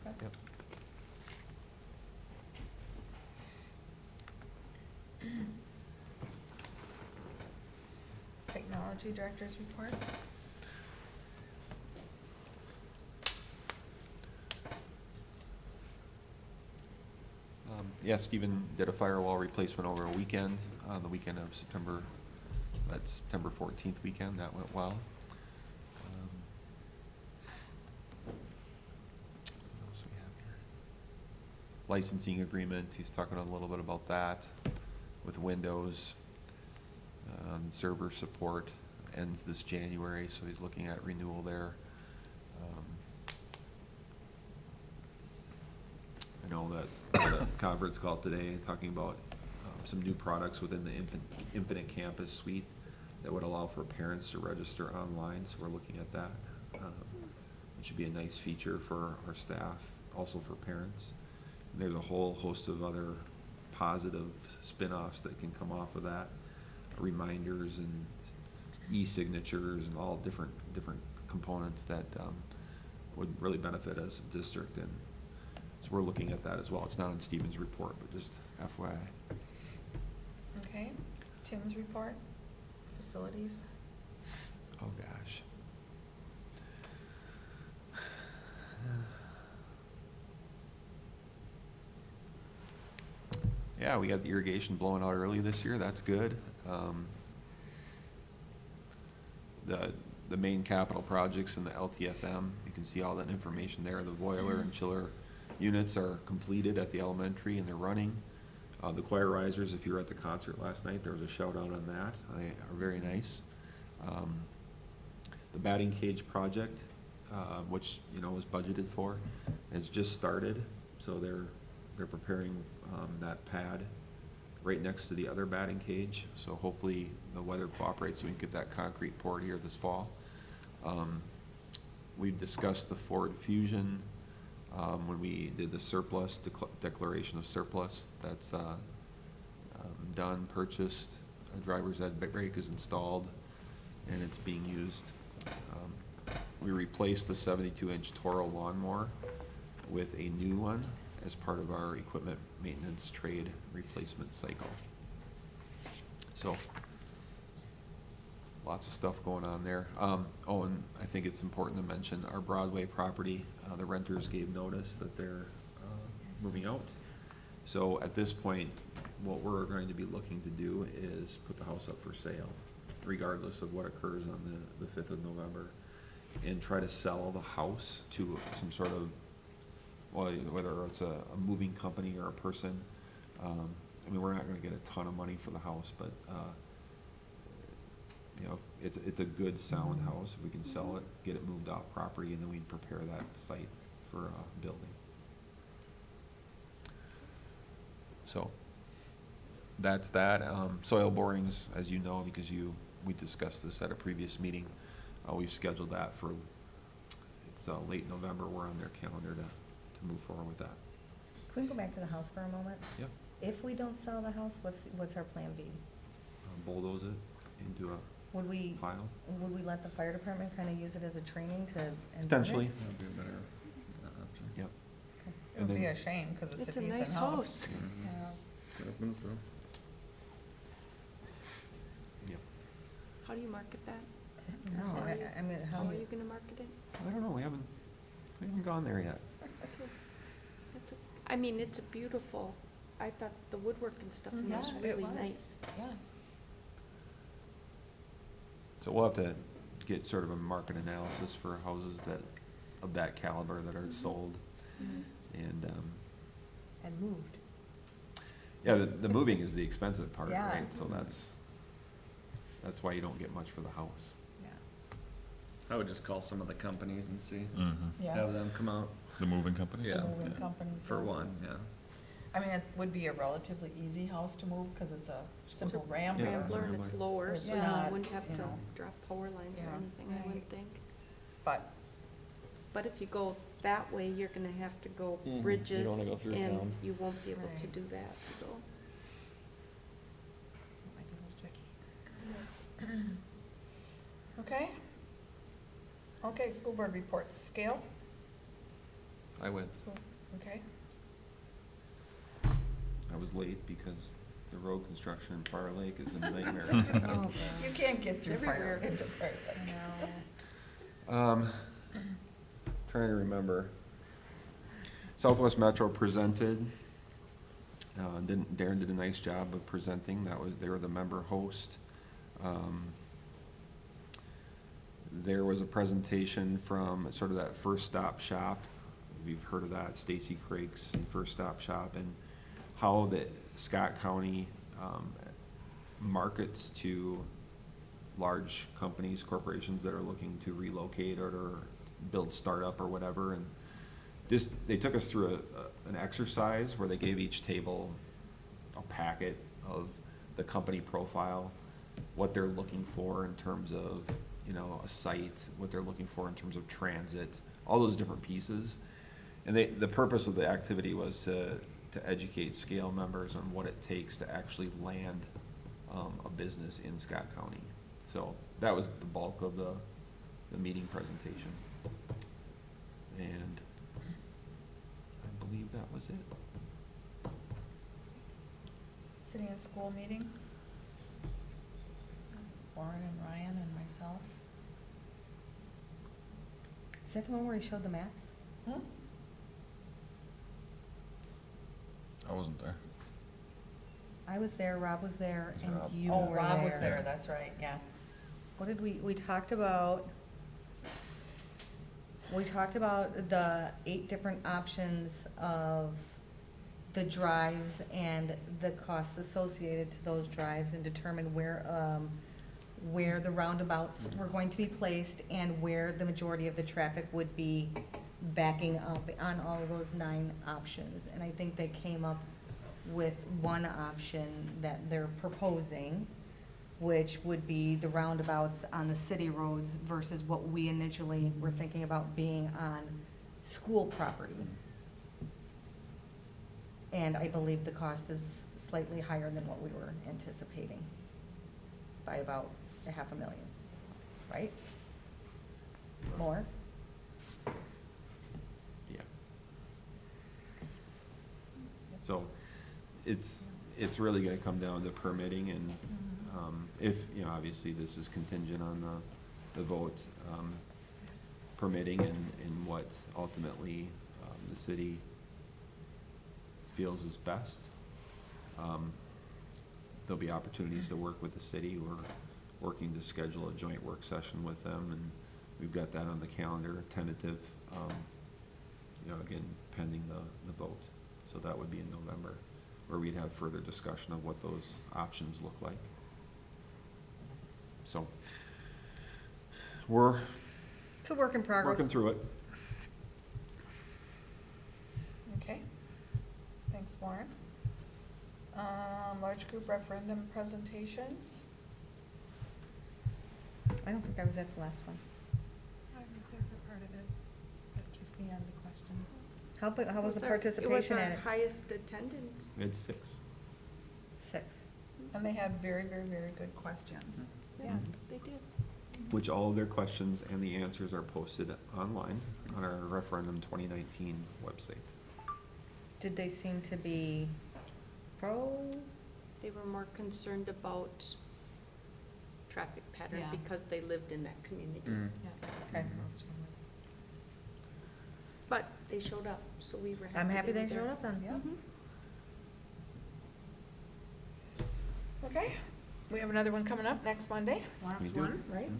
okay. Yep. Technology Director's report. Yeah, Stephen did a firewall replacement over a weekend, on the weekend of September 14th weekend. That went well. What else we have here? Licensing agreement, he's talking a little bit about that with Windows. Server support ends this January, so he's looking at renewal there. I know that the conference call today talking about some new products within the Infinite Campus suite that would allow for parents to register online, so we're looking at that. It should be a nice feature for our staff, also for parents. And there's a whole host of other positive spin-offs that can come off of that, reminders and e-signatures and all different components that would really benefit us as a district. And so we're looking at that as well. It's not on Stephen's report, but just FYI. Okay. Tim's report, facilities. Oh, gosh. Yeah, we got the irrigation blowing out early this year. That's good. The main capital projects in the LTFM, you can see all that information there. The boiler and chiller units are completed at the elementary and they're running. The choir risers, if you were at the concert last night, there was a shout out on that. They are very nice. The batting cage project, which was budgeted for, has just started. So they're preparing that pad right next to the other batting cage. So hopefully the weather cooperates so we can get that concrete poured here this fall. We've discussed the Ford Fusion when we did the surplus, declaration of surplus. That's done, purchased, a driver's ed brake is installed, and it's being used. We replaced the 72-inch Toro lawnmower with a new one as part of our equipment maintenance trade replacement cycle. So, lots of stuff going on there. Oh, and I think it's important to mention our Broadway property, the renters gave notice that they're moving out. So at this point, what we're going to be looking to do is put the house up for sale, regardless of what occurs on the 5th of November, and try to sell the house to some sort of, well, whether it's a moving company or a person. I mean, we're not going to get a ton of money for the house, but it's a good sound house. If we can sell it, get it moved off property, and then we'd prepare that site for building. So, that's that. Soil borings, as you know, because we discussed this at a previous meeting, we've scheduled that for, it's late November. We're on their calendar to move forward with that. Can we go back to the house for a moment? Yep. If we don't sell the house, what's our plan B? Bulldoze it into a Would we pile. let the fire department kind of use it as a training to? and burn it? Potentially. That'd be a better option. Yep. It would be a shame, because it's a decent nice house. house. Yeah. Good opens though. Yep. How do you market that? No, How are you- I mean, How are you gonna market it? I don't know. We haven't gone there yet. That's I mean, it's a beautiful, I thought the woodwork and stuff was Yeah, it really was. nice. Yeah. So we'll have to get sort of a market analysis for houses of that caliber that are sold. And, And moved. yeah, the moving is the expensive part, Yeah. right? So that's why you don't get much for the house. I would just call some of the companies and see, Mm-hmm. Yeah. have them come out. The moving company? Yeah. Moving companies, For yeah. one, yeah. I mean, it would be a relatively easy house to move, because it's a simple rambler. Yeah. Rambler and it's lower, It's so you not, wouldn't have you to know. drop power lines or Yeah. anything, I Right. wouldn't think. But, But if you go that way, you're gonna have to go Mhm. You don't bridges, wanna go through and town. you won't be able to Right. do that, so. So it might be a little tricky. okay. Okay, school board reports, Scale, I went. okay. I was late because the road construction in Fire Lake is a nightmare. Oh, You can't get through everywhere. fire into Fire Lake. Trying to remember. Southwest Metro presented. Darren did a nice job of presenting. They were the member host. There was a presentation from sort of that First Stop Shop. We've heard of that, Stacy Craig's and First Stop Shop, and how that Scott County markets to large companies, corporations that are looking to relocate or to build startup or whatever. And they took us through an exercise where they gave each table a packet of the company profile, what they're looking for in terms of, a site, what they're looking for in terms of transit, all those different pieces. And the purpose of the activity was to educate Scale members on what it takes to actually land a business in Scott County. So that was the bulk of the meeting presentation. And I believe that was it. City and school meeting. Warren and Ryan and myself. Is that the one where he showed the maps? Hmm? I wasn't there. I was there, Rob was there, Was and Rob? you Oh, were Rob was there. there, that's right, yeah. What did we talked about the 8 different options of the drives and the costs associated to those drives, and determine where the roundabouts were going to be placed and where the majority of the traffic would be backing up on all of those 9 options. And I think they came up with one option that they're proposing, which would be the roundabouts on the city roads versus what we initially were thinking about being on school property. And I believe the cost is slightly higher than what we were anticipating, by about $500,000, right? More? Yeah. So it's really gonna come down to permitting, and if, obviously this is contingent on the vote, permitting and what ultimately the city feels is best. There'll be opportunities to work with the city. We're working to schedule a joint work session with them, and we've got that on the calendar, tentative, again, pending the vote. So that would be in November, where we'd have further discussion of what those options look like. So, we're It's a work in progress. working through it. Okay. Thanks, Lauren. Large group referendum presentations. I don't think I was at the last one. I was there for part of it, but just the end, the questions. How was the It was participation our at it? highest attendance. It's 6. 6. And they had very, very, very good questions. Yeah, they did. Which all of their questions and the answers are posted online on our referendum 2019 website. Did they seem to be pro? They were more concerned about traffic pattern Yeah. because they lived in that community. Yeah, that was Okay. most of them. But they showed up, so we were happy. I'm happy they were there. showed up then. Yeah. Mhm. Okay, we have another one coming up next Monday. We Last do. one, right?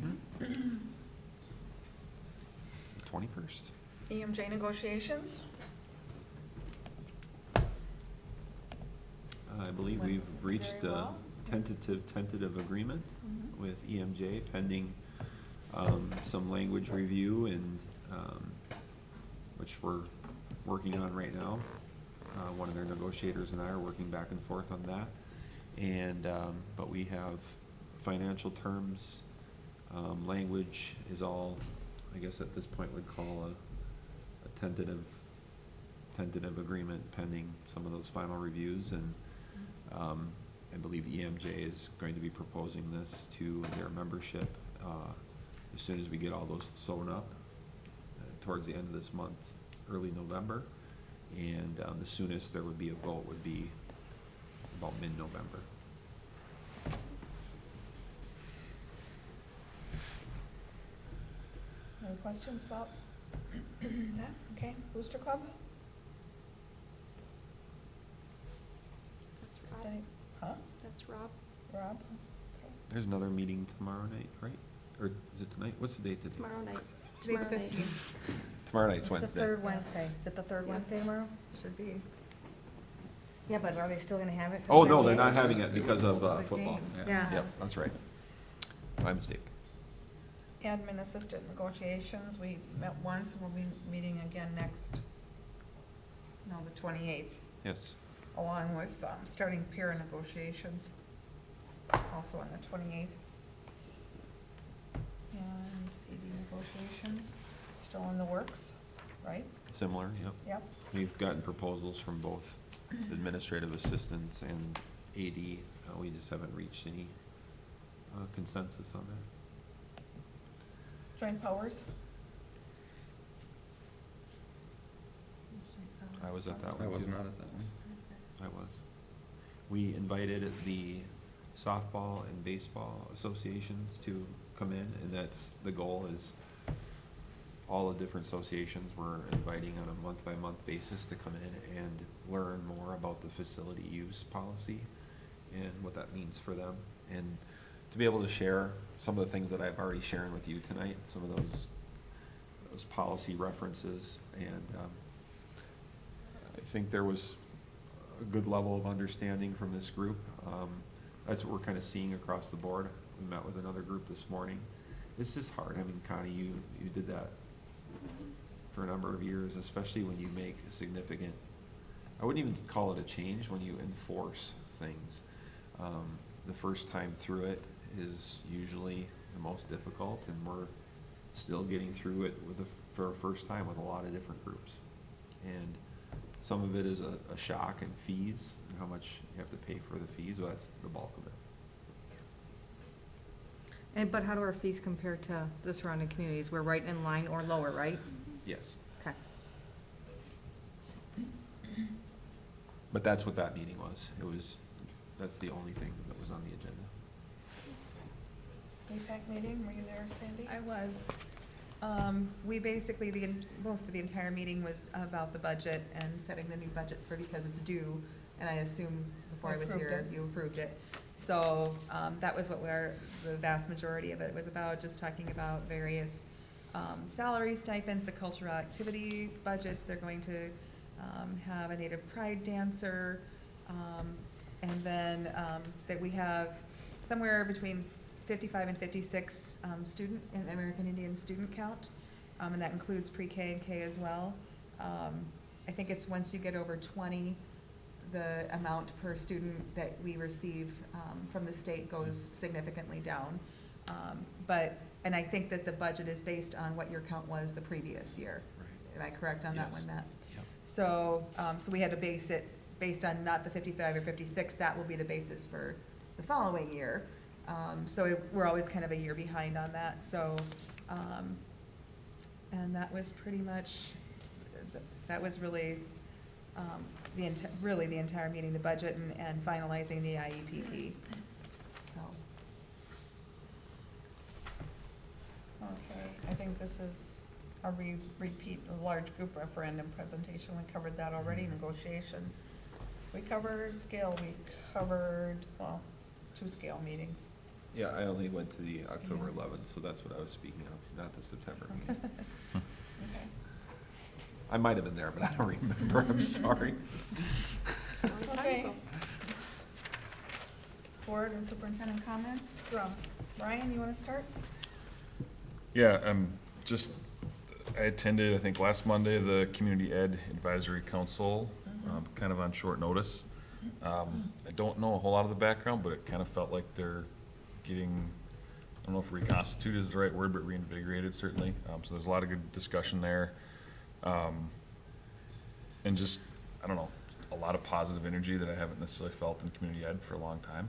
21st. EMJ negotiations. I believe Went we've reached very a well. tentative agreement Mhm. with EMJ pending some language review and, which we're working on right now. One of their negotiators and I are working back and forth on that. And, but we have financial terms, language is all, I guess at this point we'd call a tentative agreement pending some of those final reviews. And I believe EMJ is going to be proposing this to their membership as soon as we get all those sewn up towards the end of this month, early November. And the soonest there would be a vote would be about mid-November. Any questions about that? Okay, Booster Club? That's Is Rob. any- Huh? That's Rob. Rob? Okay. There's another meeting tomorrow night, right? Or is it tonight? What's the date today? Tomorrow night. Today's Tomorrow night. 15th. Tomorrow night's It's the Wednesday. third Wednesday. Is it the third Yeah. Wednesday tomorrow? Should be. Yeah, but are they still gonna have it? for Oh, the no, next they're year? not having it because of The football. game. Yeah. Yep, that's right. My mistake. Admin assistant negotiations, we met once, and we'll be meeting again next, no, the 28th, Yes. along with starting peer negotiations, also on the 28th. And PD negotiations, still in the works, right? Similar, yep. Yep. We've gotten proposals from both administrative assistants and AD. We just haven't reached any consensus on that. Joint powers, I was at that one I was too. not at that one. I was. We invited the softball and baseball associations to come in, and that's, the goal is all the different associations we're inviting on a month-by-month basis to come in and learn more about the facility use policy and what that means for them. And to be able to share some of the things that I've already shared with you tonight, some of those policy references. And I think there was a good level of understanding from this group. That's what we're kind of seeing across the board. We met with another group this morning. This is hard. I mean, Connie, you did that for a number of years, especially when you make a significant, I wouldn't even call it a change, when you enforce things. The first time through it is usually the most difficult, and we're still getting through it for a first time with a lot of different groups. And some of it is a shock in fees and how much you have to pay for the fees. Well, that's the bulk of it. But how do our fees compare to the surrounding communities? We're right in line or lower, right? Yes. Okay. But that's what that meeting was. That's the only thing that was on the agenda. APAC meeting, were you there, Sandy? I was. We basically, most of the entire meeting was about the budget and setting the new budget for, because it's due, and I assume before I was Approved here, it. you approved it. So, that was what the vast majority of it was about, just talking about various, salary stipends, the cultural activity budgets. They're going to, have a native pride dancer, and then, that we have somewhere between 55 and 56 student, and American Indian student count, and that includes pre-K and K as well. I think it's once you get over 20, the amount per student that we receive from the state goes significantly down. And I think that the budget is based on what your count was the previous year. Am I correct on that Yes. one, Matt? Yep. So, so we had to base it based on not the 55 or 56, that will be the basis for the following year. So we're always kind of a year behind on that, so, and that was pretty much, that was really, really the entire meeting, the budget and finalizing the IEPP, so. Okay, I think this is a repeat, a large group referendum presentation. We covered that already, negotiations. We covered scale, we covered, well, 2 scale meetings. Yeah, I only went to the October 11th, so that's what I was speaking of, not the September meeting. Okay. I might have been there, but I don't remember, I'm sorry. It's a long time Okay. ago. Board and superintendent comments. Ryan, you wanna start? Yeah, I attended, I think, last Monday, the Community Ed Advisory Council, kind of on short notice. I don't know a whole lot of the background, but it kind of felt like they're getting, I don't know if reconstituted is the right word, but reinvigorated certainly. So there's a lot of good discussion there. And just, I don't know, a lot of positive energy that I haven't necessarily felt in community ed for a long time.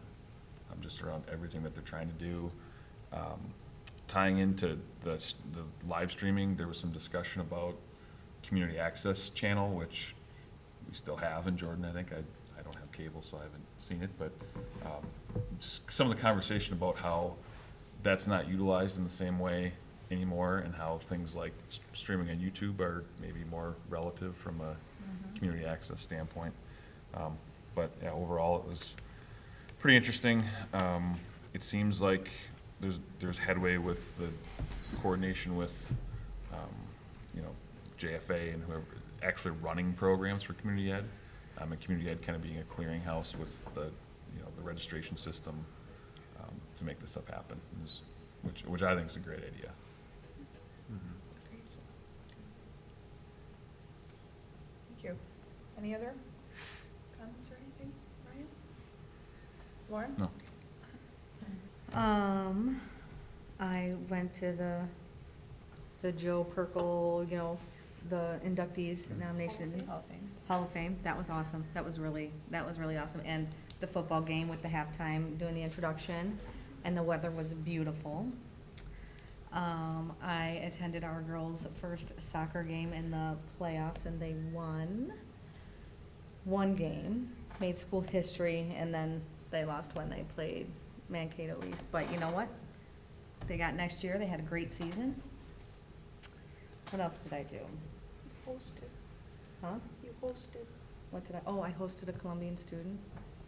Just around everything that they're trying to do. Tying into the live streaming, there was some discussion about community access channel, which we still have in Jordan, I think. I don't have cable, so I haven't seen it, but some of the conversation about how that's not utilized in the same way anymore, and how things like streaming on YouTube are maybe more relative from a community access standpoint. But yeah, overall, it was pretty interesting. It seems like there's headway with the coordination with, JFA and whoever actually running programs for community ed. And community ed kind of being a clearinghouse with the registration system to make this stuff happen, which I think is a great idea. Thank you. Any other comments or anything, Ryan? Lauren? No. I went to the Joe Perkle, the inductees nomination. Hall of Fame. Hall of Fame. That was awesome. That was really awesome. And the football game with the halftime, doing the introduction, and the weather was beautiful. I attended our girls' first soccer game in the playoffs, and they won one game, made school history, and then they lost when they played Mankato East. But you know what? They got next year. They had a great season. What else did I do? Hosted. Huh? You hosted. What did I hosted a Colombian student.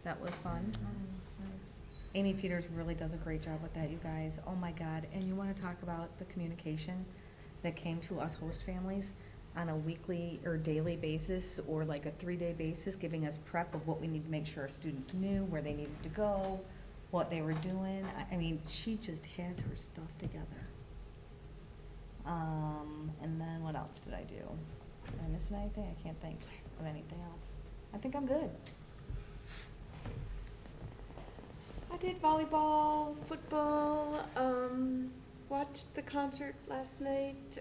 That was fun. Nice. Amy Peters really does a great job with that, you guys. Oh my God. And you want to talk about the communication that came to us host families on a weekly or daily basis, or like a 3-day basis, giving us prep of what we need to make sure our students knew, where they needed to go, what they were doing. I mean, she just has her stuff together. And then what else did I do? Did I miss anything? I can't think of anything else. I think I'm good. I did volleyball, football, watched the concert last night.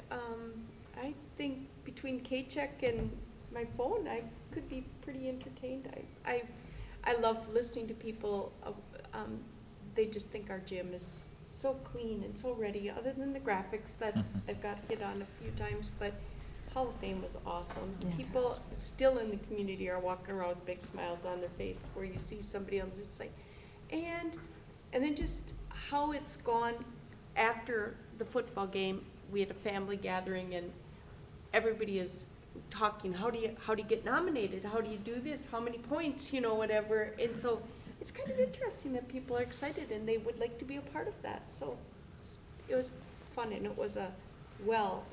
I think between K-Check and my phone, I could be pretty entertained. I love listening to people. They just think our gym is so clean and so ready, other than the graphics that I've got to get on a few times, but Hall of Fame was awesome. Yeah. People still in the community are walking around with big smiles on their face, where you see somebody on the site. And then just how it's gone after the football game. We had a family gathering, and everybody is talking, how do you get nominated? How do you do this? How many points, whatever. And so it's kind of interesting that people are excited and they would like to be a part of that. So it was fun, and it was a well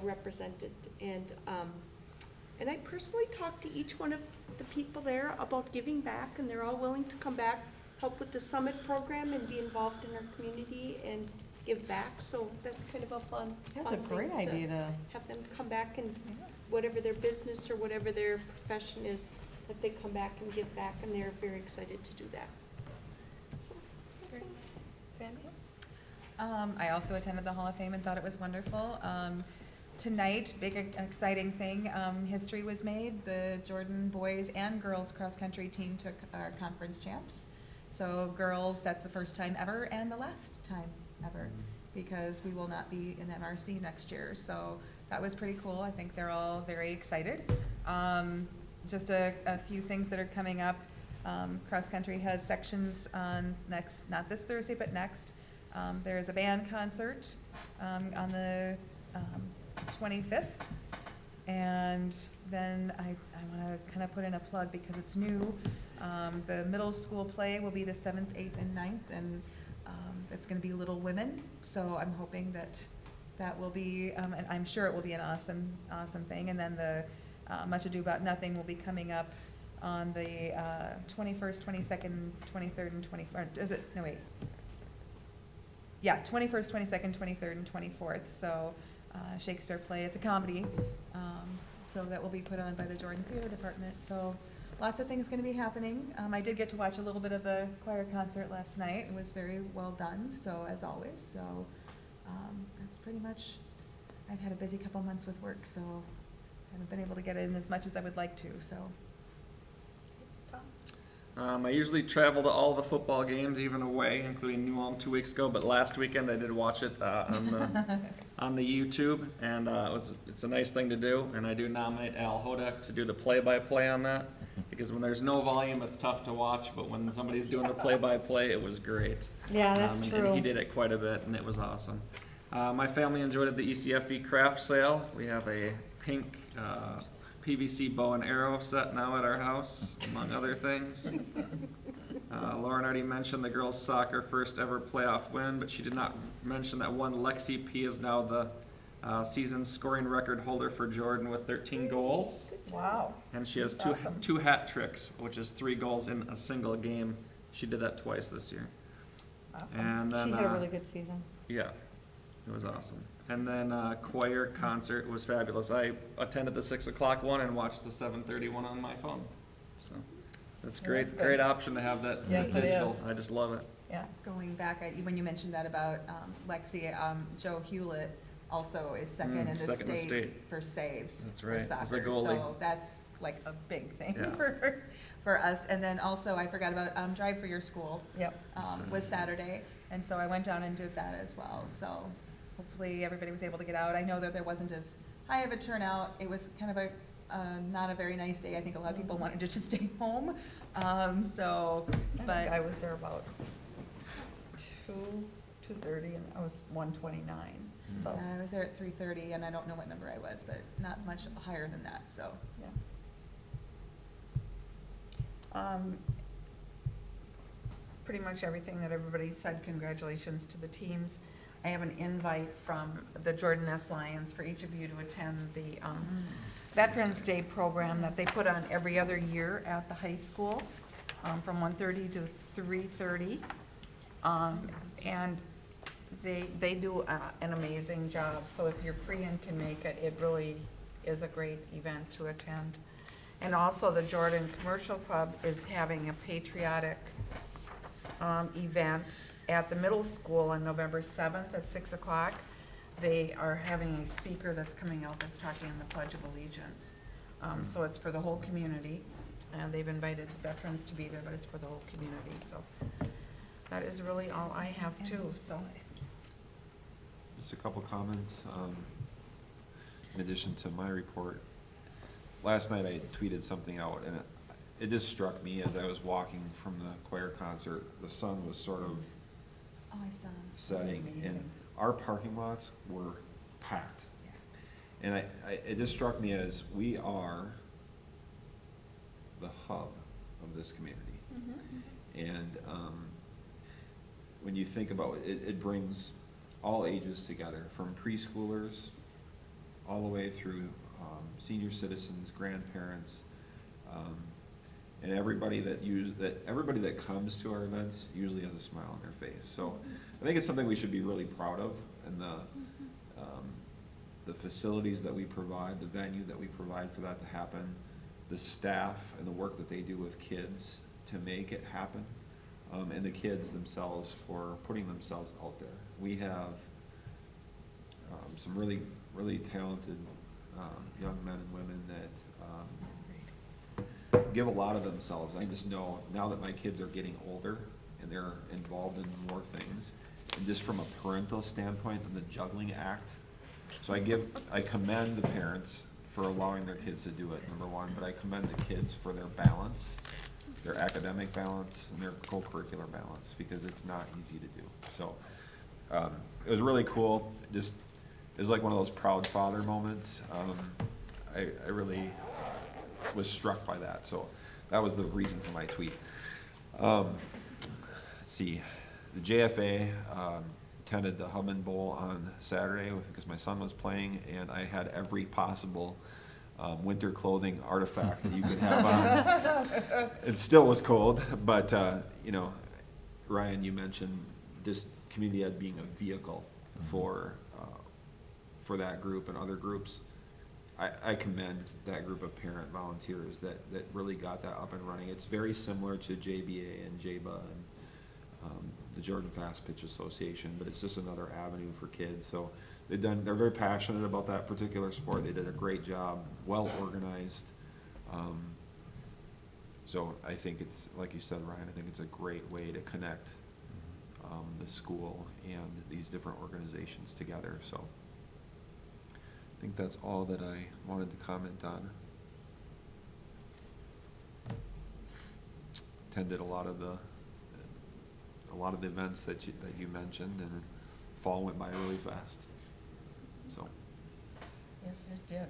represented. And I personally talked to each one of the people there about giving back, and they're all willing to come back help with the summit program and be involved in our community and give back, so that's kind of a fun That's a thing great idea to. have them come back and whatever their business or whatever their profession is, that they come back and give back, and they're very excited to do that. So, that's all. Sandy? I also attended the Hall of Fame and thought it was wonderful. Tonight, big exciting thing, history was made. The Jordan boys and girls cross-country team took our conference champs. So girls, that's the first time ever and the last time ever, because we will not be in MRC next year. So that was pretty cool. I think they're all very excited. Just a few things that are coming up. Cross-country has sections on next, not this Thursday, but next. There's a band concert on the 25th. And then I want to kind of put in a plug because it's new. The middle school play will be the 7th, 8th, and 9th, and it's going to be Little Women. So I'm hoping that that will be, and I'm sure it will be an awesome, awesome thing. And then the Much Ado About Nothing will be coming up on the 21st, 22nd, 23rd, and 24th. Is it? No, wait. Yeah, 21st, 22nd, 23rd, and 24th. So Shakespeare play. It's a comedy. So that will be put on by the Jordan Theater Department. So lots of things going to be happening. I did get to watch a little bit of the choir concert last night. It was very well done, so as always. So that's pretty much, I've had a busy couple months with work, so haven't been able to get in as much as I would like to, so. I usually travel to all the football games, even away, including New Ulm 2 weeks ago. But last weekend I did watch it on the YouTube, and it's a nice thing to do. And I do nominate Al Hodek to do the play-by-play on that, because when there's no volume, it's tough to watch. But when somebody's doing the play-by-play, it was great. Yeah, that's And he did it quite a bit, and it was awesome. My family enjoyed the ECFE craft sale. We have a pink PVC bow and arrow set now at our house, among other things. Lauren already mentioned the girls' soccer first ever playoff win, but she did not mention that one Lexi P is now the season scoring record holder for Jordan with 13 goals. Wow. And she has That's awesome. two hat tricks, which is 3 goals in a single game. She did that twice this year. Awesome. And then, She had a really good season. yeah, it was awesome. And then choir concert was fabulous. I attended the 6 o'clock one and watched the 7:30 one on my phone. So that's Yeah, great, that's good. great option to have that Yes, it digital. is. I just love it. Yeah. Going back, when you mentioned that about Lexi, Joe Hewlett also is second in the second in the state state. for saves That's for right, as a soccer. goalie. So that's like a big thing Yeah. for us. And then also, I forgot about Drive for Your School Yep. was Saturday, and so I went down and did that as well. So hopefully everybody was able to get out. I know that there wasn't as high of a turnout. It was kind of a not a very nice day. I think a lot of people wanted to just stay home. So, but I was there about 2:30, and I was 1:29, so. I was there at 3:30, and I don't know what number I was, but not much higher than that, so. Yeah. Pretty much everything that everybody said. Congratulations to the teams. I have an invite from the Jordan S. Lions for each of you to attend the Veterans Day program that they put on every other year at the high school from 1:30 to 3:30. And they do an amazing job. So if you're free and can make it, it really is a great event to attend. And also the Jordan Commercial Club is having a patriotic event at the middle school on November 7th at 6 o'clock. They are having a speaker that's coming out that's talking on the Pledge of Allegiance. So it's for the whole community, and they've invited veterans to be there, but it's for the whole community. So that is really all I have too, so. Just a couple comments, in addition to my report. Last night I tweeted something out, and it just struck me as I was walking from the choir concert. The sun was sort of Oh, I saw. setting, and amazing. our parking lots were packed. And it just struck me as we are the hub of this community. And when you think about it, it brings all ages together, from preschoolers all the way through senior citizens, grandparents. And everybody that comes to our events usually has a smile on their face. So I think it's something we should be really proud of, and the facilities that we provide, the venue that we provide for that to happen, the staff and the work that they do with kids to make it happen, and the kids themselves for putting themselves out there. We have some really, really talented young men and women that give a lot of themselves. I just know now that my kids are getting older and they're involved in more things, and just from a parental standpoint and the juggling act. So I commend the parents for allowing their kids to do it, number one, but I commend the kids for their balance, their academic balance and their co-curricular balance, because it's not easy to do. So it was really cool. It was like one of those proud father moments. I really was struck by that. So that was the reason for my tweet. Let's see, the JFA attended the Hubman Bowl on Saturday because my son was playing, and I had every possible winter clothing artifact that you could have on. It still was cold, but you know, Ryan, you mentioned this community ed being a vehicle for that group and other groups. I commend that group of parent volunteers that really got that up and running. It's very similar to JBA and JBA and the Jordan Fast Pitch Association, but it's just another avenue for kids. So they're very passionate about that particular sport. They did a great job, well organized. So I think it's, like you said, Ryan, I think it's a great way to connect the school and these different organizations together. So I think that's all that I wanted to comment on. Attended a lot of the events that you mentioned, and fall went by really fast. So Yes, it did.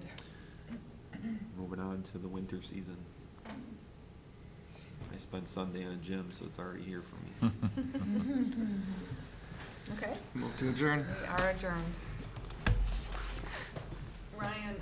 moving on to the winter season. I spent Sunday in a gym, so it's already here for me. Okay, Move to adjourn. we are adjourned. Ryan,